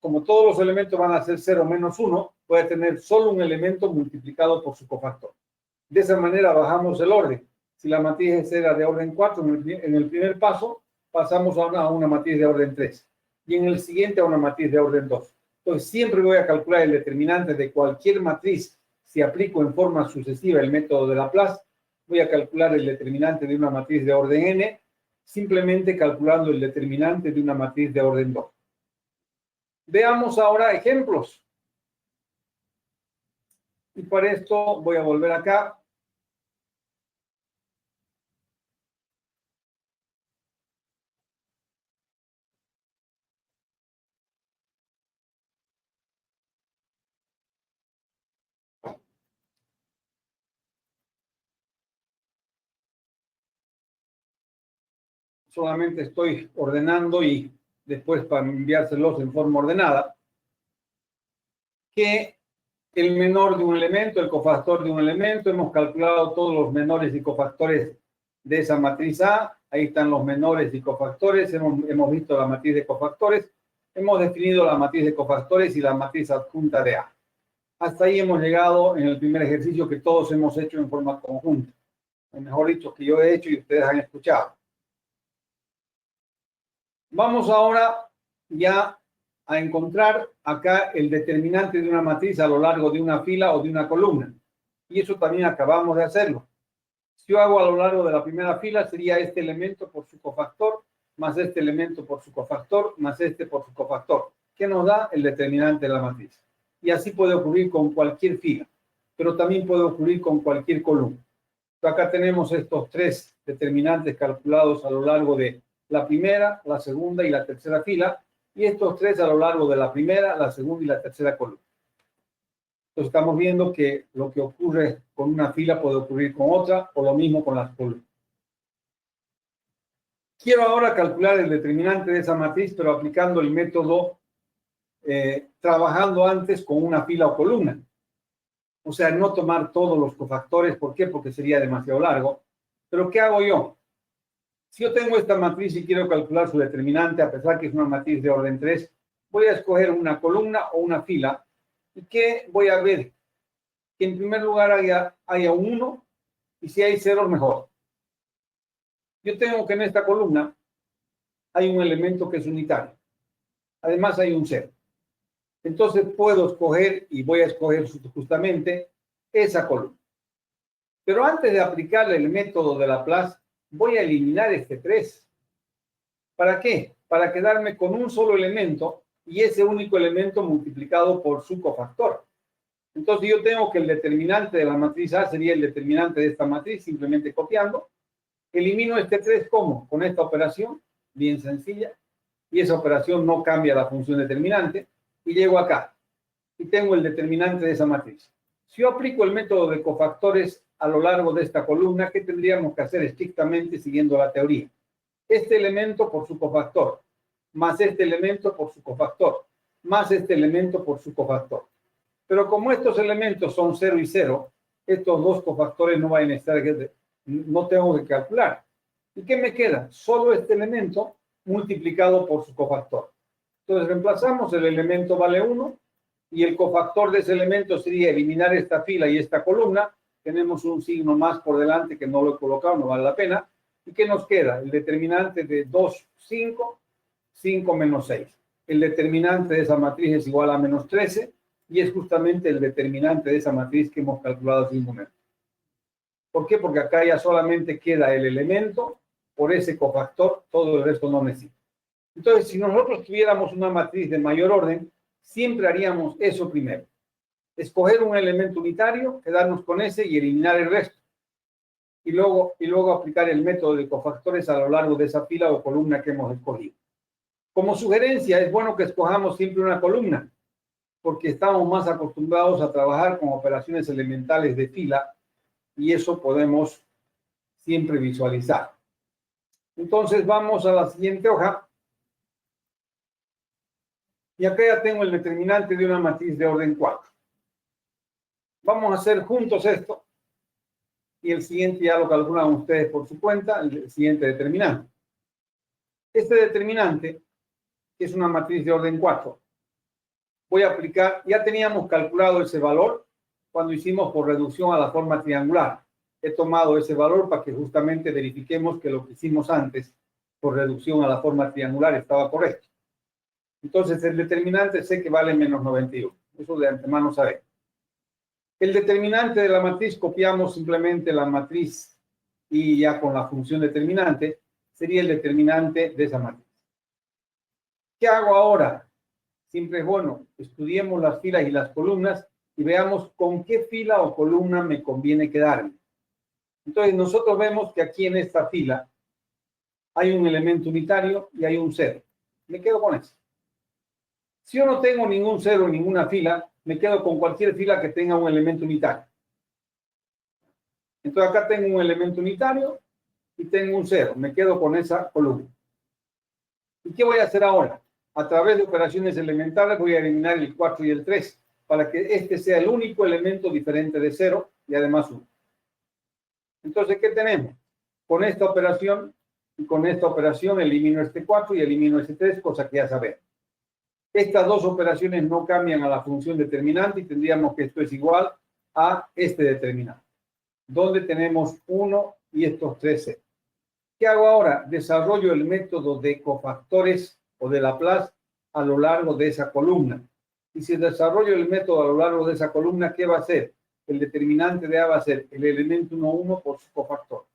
Como todos los elementos van a ser 0 menos 1, voy a tener solo un elemento multiplicado por su cofactor. De esa manera bajamos el orden. Si la matriz era de orden 4, en el primer paso pasamos a una matriz de orden 3 y en el siguiente a una matriz de orden 2. Entonces siempre voy a calcular el determinante de cualquier matriz. Si aplico en forma sucesiva el método de Laplace, voy a calcular el determinante de una matriz de orden n, simplemente calculando el determinante de una matriz de orden 2. Veamos ahora ejemplos. Y para esto voy a volver acá. Solamente estoy ordenando y después para enviárselos en forma ordenada, que el menor de un elemento, el cofactor de un elemento, hemos calculado todos los menores y cofactores de esa matriz A, ahí están los menores y cofactores, hemos visto la matriz de cofactores, hemos definido la matriz de cofactores y la matriz adjunta de A. Hasta ahí hemos llegado en el primer ejercicio que todos hemos hecho en forma conjunta, o mejor dicho, que yo he hecho y ustedes han escuchado. Vamos ahora ya a encontrar acá el determinante de una matriz a lo largo de una fila o de una columna. Y eso también acabamos de hacerlo. Si yo hago a lo largo de la primera fila, sería este elemento por su cofactor, más este elemento por su cofactor, más este por su cofactor, que nos da el determinante de la matriz. Y así puede ocurrir con cualquier fila, pero también puede ocurrir con cualquier columna. Entonces, acá tenemos estos tres determinantes calculados a lo largo de la primera, la segunda y la tercera fila, y estos tres a lo largo de la primera, la segunda y la tercera columna. Entonces estamos viendo que lo que ocurre con una fila puede ocurrir con otra, o lo mismo con las columnas. Quiero ahora calcular el determinante de esa matriz, pero aplicando el método trabajando antes con una fila o columna. O sea, no tomar todos los cofactores. ¿Por qué? Porque sería demasiado largo. Pero ¿qué hago yo? Si yo tengo esta matriz y quiero calcular su determinante, a pesar que es una matriz de orden 3, voy a escoger una columna o una fila. ¿Y qué voy a ver? Que en primer lugar haya un 1 y si hay ceros, mejor. Yo tengo que en esta columna hay un elemento que es unitario. Además hay un 0. Entonces puedo escoger y voy a escoger justamente esa columna. Pero antes de aplicarle el método de Laplace, voy a eliminar este 3. ¿Para qué? Para quedarme con un solo elemento y ese único elemento multiplicado por su cofactor. Entonces yo tengo que el determinante de la matriz A sería el determinante de esta matriz, simplemente copiando. Elimino este 3, ¿cómo? Con esta operación, bien sencilla, y esa operación no cambia la función determinante, y llego acá, y tengo el determinante de esa matriz. Si yo aplico el método de cofactores a lo largo de esta columna, ¿qué tendríamos que hacer estrictamente siguiendo la teoría? Este elemento por su cofactor, más este elemento por su cofactor, más este elemento por su cofactor. Pero como estos elementos son 0 y 0, estos dos cofactores no van a estar, no tengo que calcular. ¿Y qué me queda? Solo este elemento multiplicado por su cofactor. Entonces reemplazamos, el elemento vale 1 y el cofactor de ese elemento sería eliminar esta fila y esta columna. Tenemos un signo más por delante que no lo he colocado, no vale la pena. ¿Y qué nos queda? El determinante de 2, 5, 5 menos 6. El determinante de esa matriz es igual a menos 13 y es justamente el determinante de esa matriz que hemos calculado hace un momento. ¿Por qué? Porque acá ya solamente queda el elemento por ese cofactor, todo el resto no necesita. Entonces, si nosotros tuviéramos una matriz de mayor orden, siempre haríamos eso primero. Escoger un elemento unitario, quedarnos con ese y eliminar el resto. Y luego aplicar el método de cofactores a lo largo de esa fila o columna que hemos escogido. Como sugerencia, es bueno que escojamos siempre una columna, porque estamos más acostumbrados a trabajar con operaciones elementales de fila y eso podemos siempre visualizar. Entonces vamos a la siguiente hoja. Y acá ya tengo el determinante de una matriz de orden 4. Vamos a hacer juntos esto. Y el siguiente ya lo calculan ustedes por su cuenta, el siguiente determinante. Este determinante, que es una matriz de orden 4, voy a aplicar, ya teníamos calculado ese valor cuando hicimos por reducción a la forma triangular. He tomado ese valor para que justamente verifiquemos que lo que hicimos antes por reducción a la forma triangular estaba correcto. Entonces el determinante sé que vale menos 91. Eso de antemano sabemos. El determinante de la matriz, copiamos simplemente la matriz y ya con la función determinante sería el determinante de esa matriz. ¿Qué hago ahora? Siempre es bueno, estudiemos las filas y las columnas y veamos con qué fila o columna me conviene quedarme. Entonces nosotros vemos que aquí en esta fila hay un elemento unitario y hay un 0. Me quedo con eso. Si yo no tengo ningún 0 en ninguna fila, me quedo con cualquier fila que tenga un elemento unitario. Entonces acá tengo un elemento unitario y tengo un 0. Me quedo con esa columna. ¿Y qué voy a hacer ahora? A través de operaciones elementales voy a eliminar el 4 y el 3 para que este sea el único elemento diferente de 0 y además 1. Entonces, ¿qué tenemos? Con esta operación y con esta operación elimino este 4 y elimino este 3, cosa que ya sabemos. Estas dos operaciones no cambian a la función determinante y tendríamos que esto es igual a este determinante, donde tenemos 1 y estos 3 ceros. ¿Qué hago ahora? Desarrollo el método de cofactores o de Laplace a lo largo de esa columna. Y si desarrollo el método a lo largo de esa columna, ¿qué va a ser? El determinante de A va a ser el elemento 1,1 por su cofactor,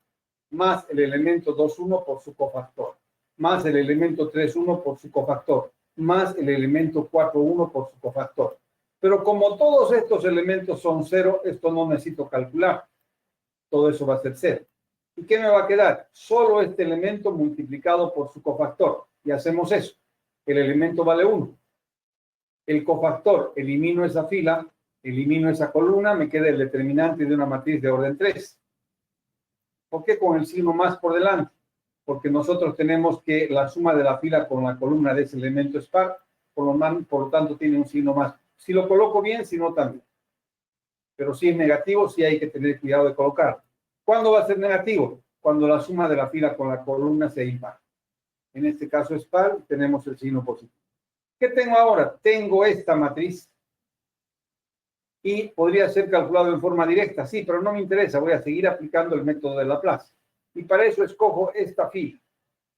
más el elemento 2,1 por su cofactor, más el elemento 3,1 por su cofactor, más el elemento 4,1 por su cofactor. Pero como todos estos elementos son 0, esto no necesito calcular. Todo eso va a ser 0. ¿Y qué me va a quedar? Solo este elemento multiplicado por su cofactor. Y hacemos eso. El elemento vale 1. El cofactor, elimino esa fila, elimino esa columna, me queda el determinante de una matriz de orden 3. ¿Por qué con el signo más por delante? Porque nosotros tenemos que la suma de la fila con la columna de ese elemento es par, por lo tanto tiene un signo más. Si lo coloco bien, si no también. Pero si es negativo, sí hay que tener cuidado de colocarlo. ¿Cuándo va a ser negativo? Cuando la suma de la fila con la columna sea impar. En este caso es par, tenemos el signo positivo. ¿Qué tengo ahora? Tengo esta matriz y podría ser calculado en forma directa, sí, pero no me interesa, voy a seguir aplicando el método de Laplace. Y para eso escojo esta fila,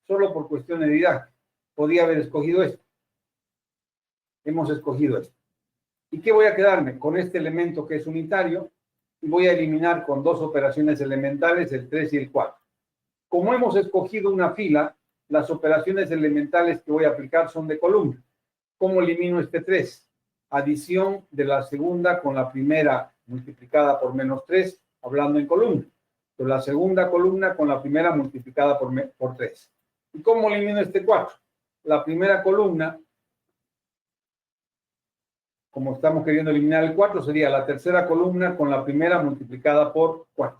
solo por cuestiones de didáctica. Podría haber escogido esto. Hemos escogido esto. ¿Y qué voy a quedarme? Con este elemento que es unitario y voy a eliminar con dos operaciones elementales, el 3 y el 4. Como hemos escogido una fila, las operaciones elementales que voy a aplicar son de columna. ¿Cómo elimino este 3? Adición de la segunda con la primera multiplicada por menos 3, hablando en columna. Pero la segunda columna con la primera multiplicada por 3. ¿Y cómo elimino este 4? La primera columna, como estamos queriendo eliminar el 4, sería la tercera columna con la primera multiplicada por 4.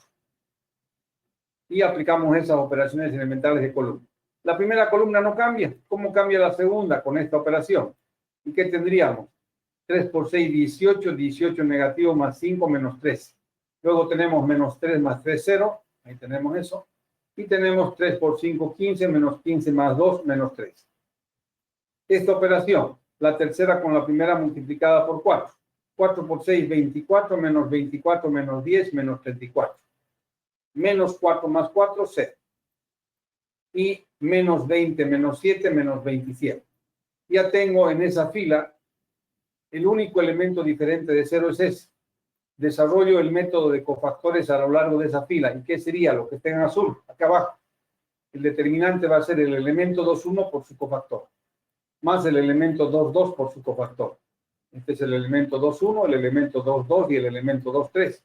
Y aplicamos esas operaciones elementales de columna. La primera columna no cambia. ¿Cómo cambia la segunda con esta operación? ¿Y qué tendríamos? 3 por 6, 18, 18 negativo más 5 menos 3. Luego tenemos menos 3 más 3, 0. Ahí tenemos eso. Y tenemos 3 por 5, 15, menos 15 más 2, menos 3. Esta operación, la tercera con la primera multiplicada por 4. 4 por 6, 24, menos 24 menos 10, menos 34. Menos 4 más 4, 0. Y menos 20 menos 7, menos 27. Ya tengo en esa fila el único elemento diferente de 0 es ese. Desarrollo el método de cofactores a lo largo de esa fila. ¿Y qué sería? Lo que está en azul, acá abajo. El determinante va a ser el elemento 2,1 por su cofactor, más el elemento 2,2 por su cofactor. Este es el elemento 2,1, el elemento 2,2 y el elemento 2,3.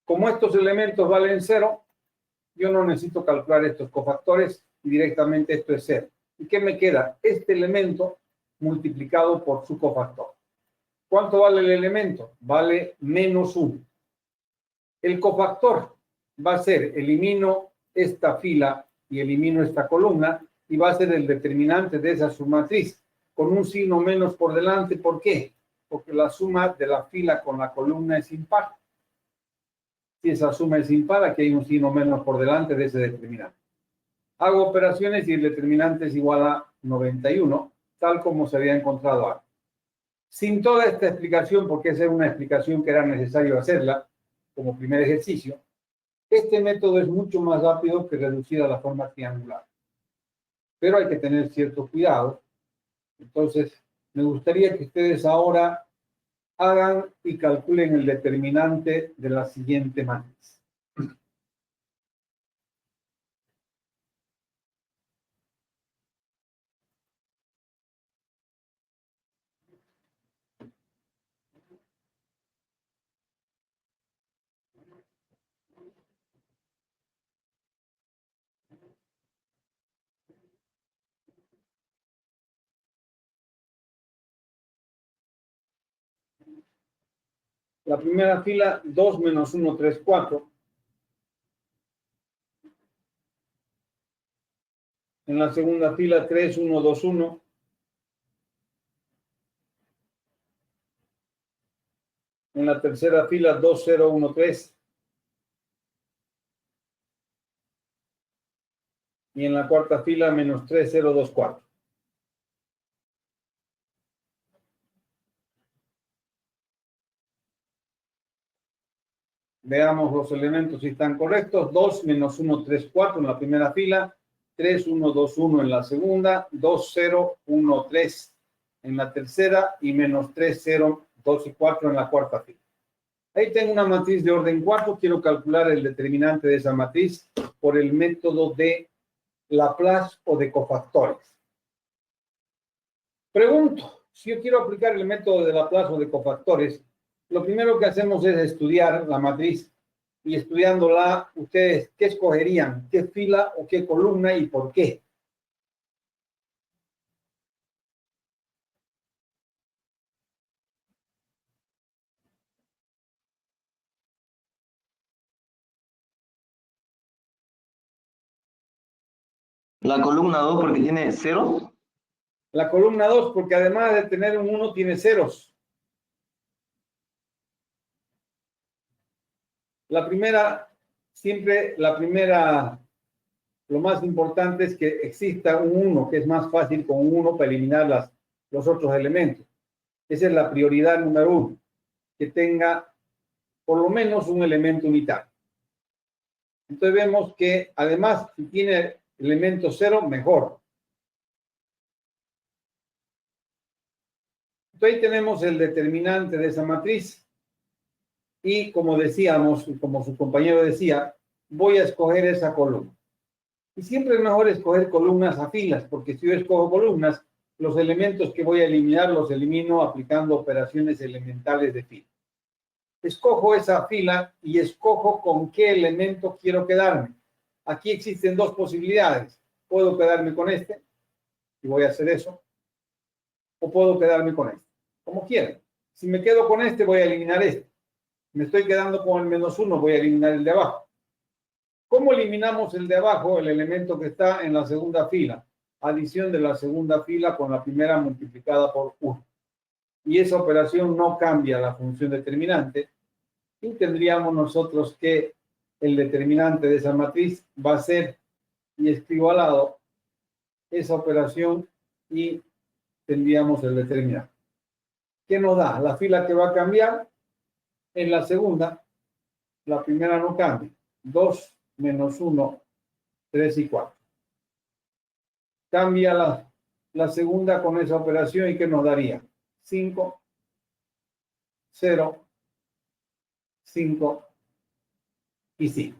Como estos elementos valen 0, yo no necesito calcular estos cofactores y directamente esto es 0. ¿Y qué me queda? Este elemento multiplicado por su cofactor. ¿Cuánto vale el elemento? Vale menos 1. El cofactor va a ser, elimino esta fila y elimino esta columna, y va a ser el determinante de esa submatriz, con un signo menos por delante. ¿Por qué? Porque la suma de la fila con la columna es impar. Si esa suma es impar, aquí hay un signo menos por delante de ese determinante. Hago operaciones y el determinante es igual a 91, tal como se había encontrado antes. Sin toda esta explicación, porque esa era una explicación que era necesario hacerla como primer ejercicio, este método es mucho más rápido que reducir a la forma triangular. Pero hay que tener cierto cuidado. Entonces, me gustaría que ustedes ahora hagan y calculen el determinante de la siguiente matriz. La primera fila, 2 menos 1, 3, 4. En la segunda fila, 3, 1, 2, 1. En la tercera fila, 2, 0, 1, 3. Y en la cuarta fila, menos 3, 0, 2, 4. Veamos los elementos si están correctos. 2 menos 1, 3, 4 en la primera fila. 3, 1, 2, 1 en la segunda. 2, 0, 1, 3 en la tercera. Y menos 3, 0, 2 y 4 en la cuarta fila. Ahí tengo una matriz de orden 4. Quiero calcular el determinante de esa matriz por el método de Laplace o de cofactores. Pregunto, si yo quiero aplicar el método de Laplace o de cofactores, lo primero que hacemos es estudiar la matriz, y estudiándola, ustedes, ¿qué escogerían? ¿Qué fila o qué columna y por qué? La columna 2 porque tiene 0. La columna 2, porque además de tener un 1, tiene ceros. La primera, lo más importante es que exista un 1, que es más fácil con un 1 para eliminar los otros elementos. Esa es la prioridad número 1, que tenga por lo menos un elemento unitario. Entonces vemos que además, si tiene elemento 0, mejor. Entonces ahí tenemos el determinante de esa matriz. Y como decíamos, como su compañero decía, voy a escoger esa columna. Y siempre es mejor escoger columnas a filas, porque si yo escojo columnas, los elementos que voy a eliminar los elimino aplicando operaciones elementales de fila. Escojo esa fila y escojo con qué elemento quiero quedarme. Aquí existen dos posibilidades. Puedo quedarme con este, y voy a hacer eso, o puedo quedarme con este, como quiera. Si me quedo con este, voy a eliminar este. Me estoy quedando con el -1, voy a eliminar el de abajo. ¿Cómo eliminamos el de abajo, el elemento que está en la segunda fila? Adición de la segunda fila con la primera multiplicada por 1. Y esa operación no cambia la función determinante. Y tendríamos nosotros que el determinante de esa matriz va a ser, y escribo al lado, esa operación y tendríamos el determinante. ¿Qué nos da? La fila que va a cambiar en la segunda, la primera no cambia. 2 menos 1, 3 y 4. Cambia la segunda con esa operación y ¿qué nos daría? 5, 0, 5 y 5.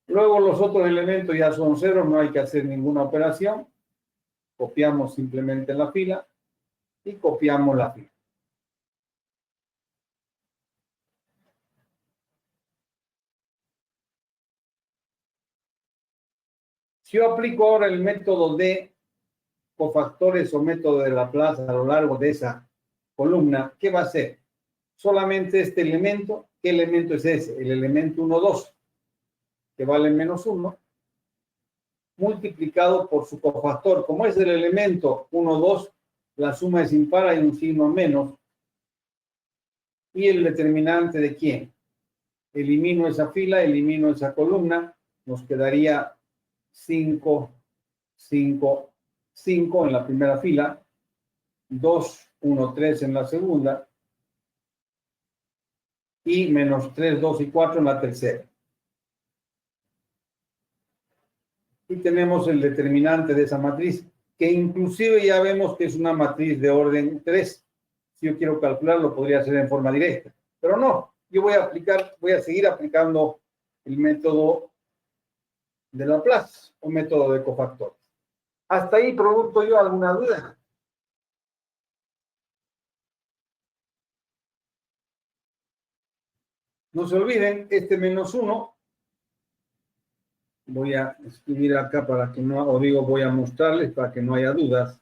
Luego los otros elementos ya son 0, no hay que hacer ninguna operación. Copiamos simplemente la fila y copiamos la fila. Si yo aplico ahora el método de cofactores o método de Laplace a lo largo de esa columna, ¿qué va a hacer? Solamente este elemento. ¿Qué elemento es ese? El elemento 1, 2, que vale -1, multiplicado por su cofactor. Como es el elemento 1, 2, la suma es impar, hay un signo menos. ¿Y el determinante de quién? Elimino esa fila, elimino esa columna, nos quedaría 5, 5, 5 en la primera fila, 2, 1, 3 en la segunda, y -3, 2 y 4 en la tercera. Y tenemos el determinante de esa matriz, que inclusive ya vemos que es una matriz de orden 3. Si yo quiero calcularlo, podría hacer en forma directa. Pero no, yo voy a seguir aplicando el método de Laplace o método de cofactores. Hasta ahí pregunto yo, ¿alguna duda? No se olviden, este -1, voy a escribir acá para que no, o digo, voy a mostrarles para que no haya dudas.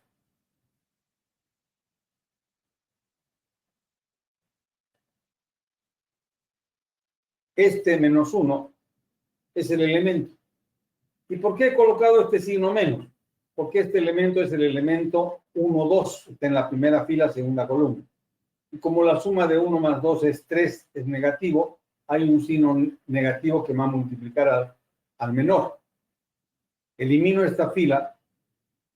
Este -1 es el elemento. ¿Y por qué he colocado este signo menos? Porque este elemento es el elemento 1, 2, está en la primera fila, segunda columna. Y como la suma de 1 más 2 es 3, es negativo, hay un signo negativo que va a multiplicar al menor. Elimino esta fila,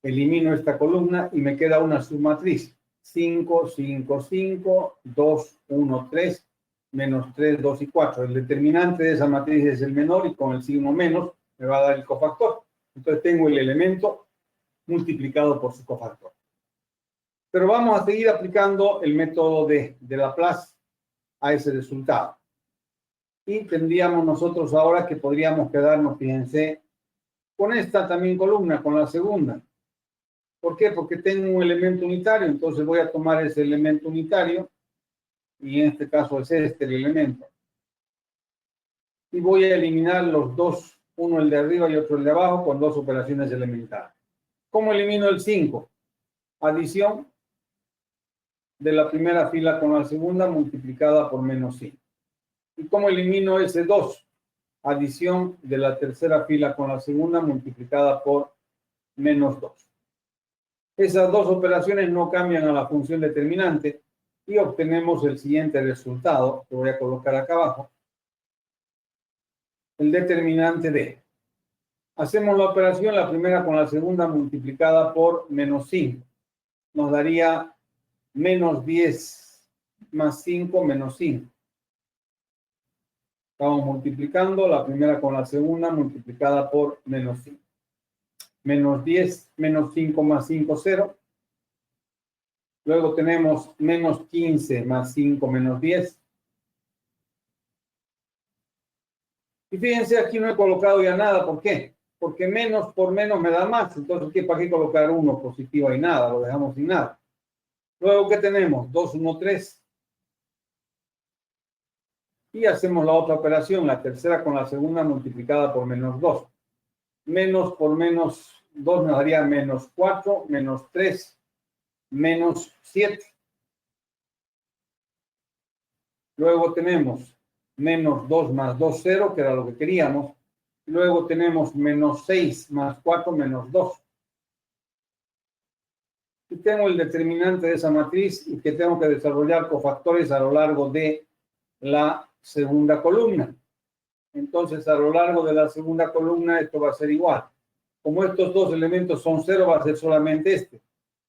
elimino esta columna y me queda una submatriz. 5, 5, 5, 2, 1, 3, -3, 2 y 4. El determinante de esa matriz es el menor y con el signo menos me va a dar el cofactor. Entonces tengo el elemento multiplicado por su cofactor. Pero vamos a seguir aplicando el método de Laplace a ese resultado. Y tendríamos nosotros ahora que podríamos quedarnos, fíjense, con esta también columna, con la segunda. ¿Por qué? Porque tengo un elemento unitario, entonces voy a tomar ese elemento unitario, y en este caso es este el elemento. Y voy a eliminar los dos, uno el de arriba y otro el de abajo, con dos operaciones elementales. ¿Cómo elimino el 5? Adición de la primera fila con la segunda multiplicada por -5. ¿Y cómo elimino ese 2? Adición de la tercera fila con la segunda multiplicada por -2. Esas dos operaciones no cambian a la función determinante y obtenemos el siguiente resultado, que voy a colocar acá abajo. El determinante de Hacemos la operación, la primera con la segunda multiplicada por menos 5. Nos daría menos 10 más 5 menos 5. Estamos multiplicando la primera con la segunda multiplicada por menos 5. Menos 10 menos 5 más 5, 0. Luego tenemos menos 15 más 5 menos 10. Y fíjense, aquí no he colocado ya nada. ¿Por qué? Porque menos por menos me da más. Entonces, ¿para qué colocar 1 positivo y nada? Lo dejamos sin nada. Luego, ¿qué tenemos? 2, 1, 3. Y hacemos la otra operación, la tercera con la segunda multiplicada por menos 2. Menos por menos 2 nos daría menos 4, menos 3, menos 7. Luego tenemos menos 2 más 2, 0, que era lo que queríamos. Luego tenemos menos 6 más 4, menos 2. Y tengo el determinante de esa matriz y que tengo que desarrollar cofactores a lo largo de la segunda columna. Entonces, a lo largo de la segunda columna, esto va a ser igual. Como estos dos elementos son 0, va a ser solamente este.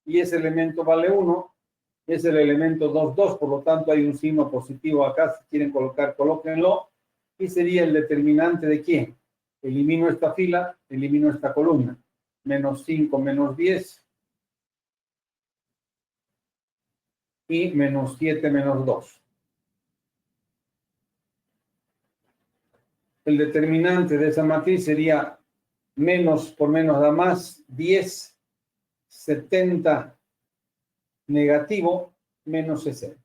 Y ese elemento vale 1, es el elemento 2, 2. Por lo tanto, hay un signo positivo acá. Si quieren colocar, colóquenlo. Y sería el determinante de ¿quién? Elimino esta fila, elimino esta columna. Menos 5, menos 10. Y menos 7, menos 2. El determinante de esa matriz sería menos por menos da más, 10, 70 negativo, menos 60.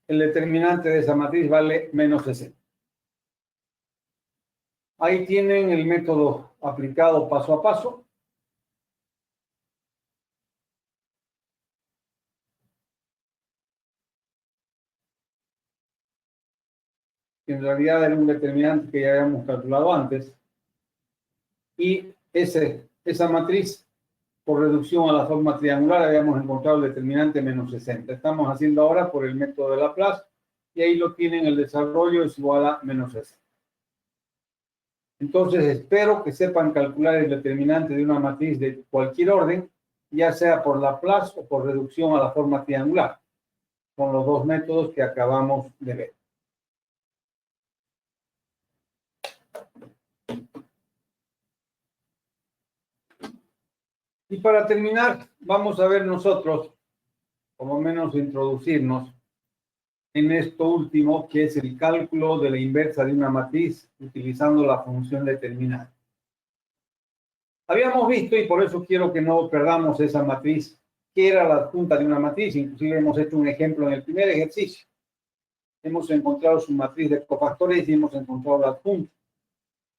El determinante de esa matriz vale menos 60. Ahí tienen el método aplicado paso a paso. En realidad era un determinante que ya habíamos calculado antes. Y esa matriz, por reducción a la forma triangular, habíamos encontrado el determinante menos 60. Estamos haciendo ahora por el método de Laplace, y ahí lo tienen, el desarrollo es igual a menos 60. Entonces, espero que sepan calcular el determinante de una matriz de cualquier orden, ya sea por Laplace o por reducción a la forma triangular, con los dos métodos que acabamos de ver. Y para terminar, vamos a ver nosotros, como menos introducirnos en esto último, que es el cálculo de la inversa de una matriz utilizando la función determinante. Habíamos visto, y por eso quiero que no perdamos esa matriz, que era la adjunta de una matriz. Inclusive hemos hecho un ejemplo en el primer ejercicio. Hemos encontrado su matriz de cofactores y hemos encontrado la adjunta.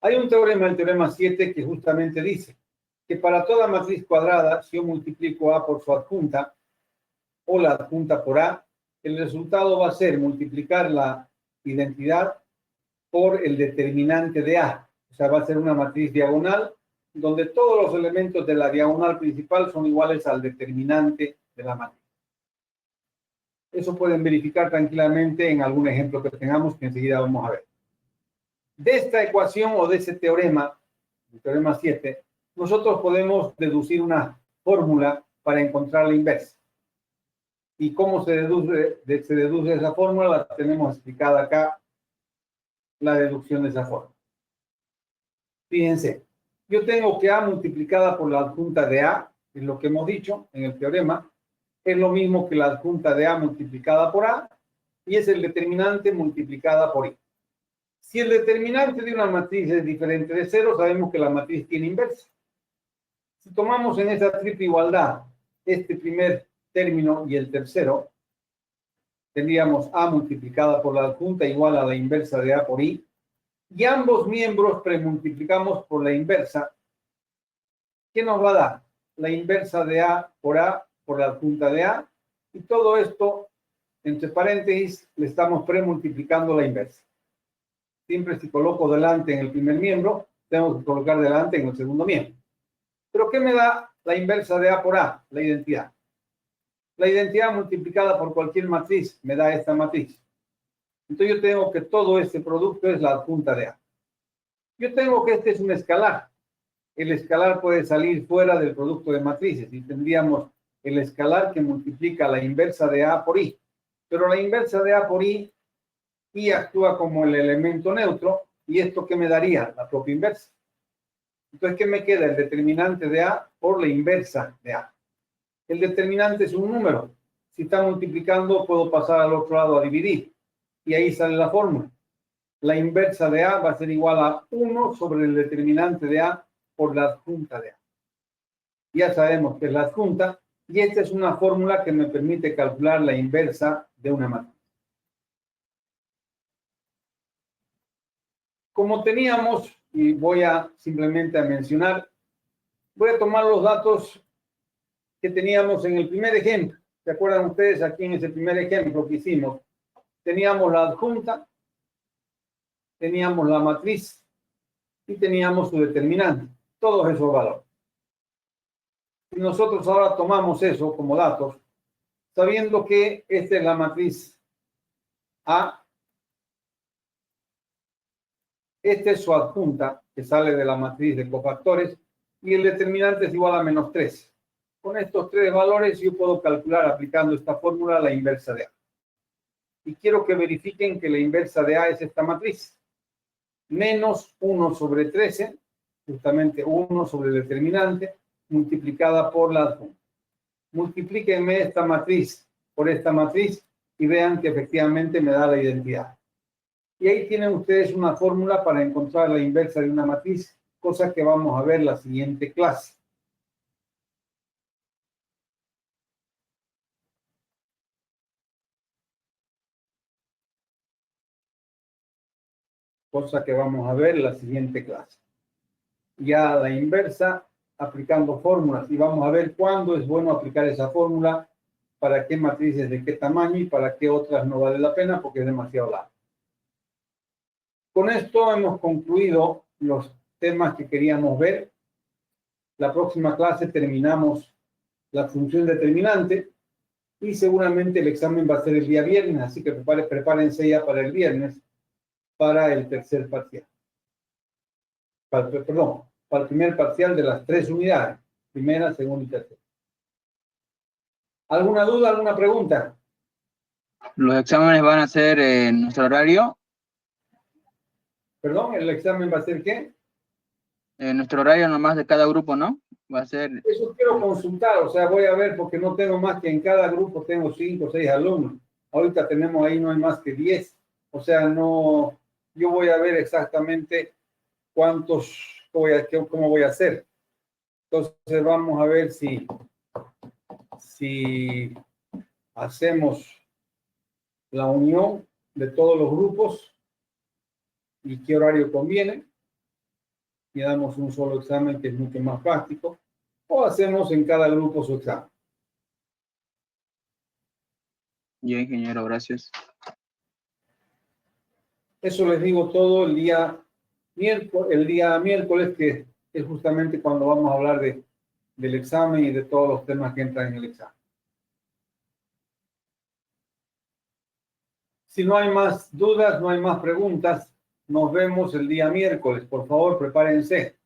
Hay un teorema, el teorema 7, que justamente dice que para toda matriz cuadrada, si yo multiplico A por su adjunta o la adjunta por A, el resultado va a ser multiplicar la identidad por el determinante de A. O sea, va a ser una matriz diagonal donde todos los elementos de la diagonal principal son iguales al determinante de la matriz. Eso pueden verificar tranquilamente en algún ejemplo que tengamos que enseguida vamos a ver. De esta ecuación o de ese teorema, el teorema 7, nosotros podemos deducir una fórmula para encontrar la inversa. ¿Y cómo se deduce esa fórmula? La tenemos explicada acá, la deducción de esa fórmula. Fíjense, yo tengo que A multiplicada por la adjunta de A, es lo que hemos dicho en el teorema, es lo mismo que la adjunta de A multiplicada por A, y es el determinante multiplicada por I. Si el determinante de una matriz es diferente de 0, sabemos que la matriz tiene inversa. Si tomamos en esa triple igualdad este primer término y el tercero, tendríamos A multiplicada por la adjunta igual a la inversa de A por I, y ambos miembros premultiplicamos por la inversa. ¿Qué nos va a dar? La inversa de A por la adjunta de A, y todo esto, entre paréntesis, le estamos premultiplicando la inversa. Siempre si coloco delante en el primer miembro, tengo que colocar delante en el segundo miembro. ¿Pero qué me da la inversa de A por A? La identidad. La identidad multiplicada por cualquier matriz me da esta matriz. Entonces yo tengo que todo este producto es la adjunta de A. Yo tengo que este es un escalar. El escalar puede salir fuera del producto de matrices y tendríamos el escalar que multiplica la inversa de A por I. Pero la inversa de A por I actúa como el elemento neutro. ¿Y esto qué me daría? La propia inversa. Entonces, ¿qué me queda? El determinante de A por la inversa de A. El determinante es un número. Si está multiplicando, puedo pasar al otro lado a dividir. Y ahí sale la fórmula. La inversa de A va a ser igual a 1 sobre el determinante de A por la adjunta de A. Ya sabemos que es la adjunta. Y esta es una fórmula que me permite calcular la inversa de una matriz. Como teníamos, y voy a simplemente a mencionar, voy a tomar los datos que teníamos en el primer ejemplo. ¿Se acuerdan ustedes aquí en ese primer ejemplo que hicimos? Teníamos la adjunta, teníamos la matriz y teníamos su determinante. Todos esos valores. Y nosotros ahora tomamos eso como datos, sabiendo que esta es la matriz A. Esta es su adjunta, que sale de la matriz de cofactores, y el determinante es igual a menos 3. Con estos tres valores yo puedo calcular aplicando esta fórmula la inversa de A. Y quiero que verifiquen que la inversa de A es esta matriz. Menos 1 sobre 13, justamente 1 sobre el determinante, multiplicada por la adjunta. Multiplíquenme esta matriz por esta matriz y vean que efectivamente me da la identidad. Y ahí tienen ustedes una fórmula para encontrar la inversa de una matriz, cosa que vamos a ver en la siguiente clase. Cosa que vamos a ver en la siguiente clase. Ya la inversa, aplicando fórmulas, y vamos a ver cuándo es bueno aplicar esa fórmula, para qué matrices de qué tamaño y para qué otras no vale la pena porque es demasiado largo. Con esto hemos concluido los temas que queríamos ver. La próxima clase terminamos la función determinante y seguramente el examen va a ser el día viernes, así que prepárense ya para el viernes, para el tercer parcial. Para el primer parcial de las 3 unidades, primera, segunda y tercera. ¿Alguna duda, alguna pregunta? ¿Los exámenes van a ser en nuestro horario? Perdón, ¿el examen va a ser qué? En nuestro horario nomás de cada grupo, ¿no? Va a ser... Eso quiero consultar, o sea, voy a ver porque no tengo más que en cada grupo tengo 5 o 6 alumnos. Ahorita tenemos ahí no hay más que 10. O sea, no, yo voy a ver exactamente cuántos, cómo voy a hacer. Entonces vamos a ver si hacemos la unión de todos los grupos y qué horario conviene. Y damos un solo examen que es mucho más práctico. O hacemos en cada grupo su examen. Ya, ingeniero, gracias. Eso les digo todo el día miércoles, que es justamente cuando vamos a hablar del examen y de todos los temas que entran en el examen. Si no hay más dudas, no hay más preguntas, nos vemos el día miércoles. Por favor, prepárense.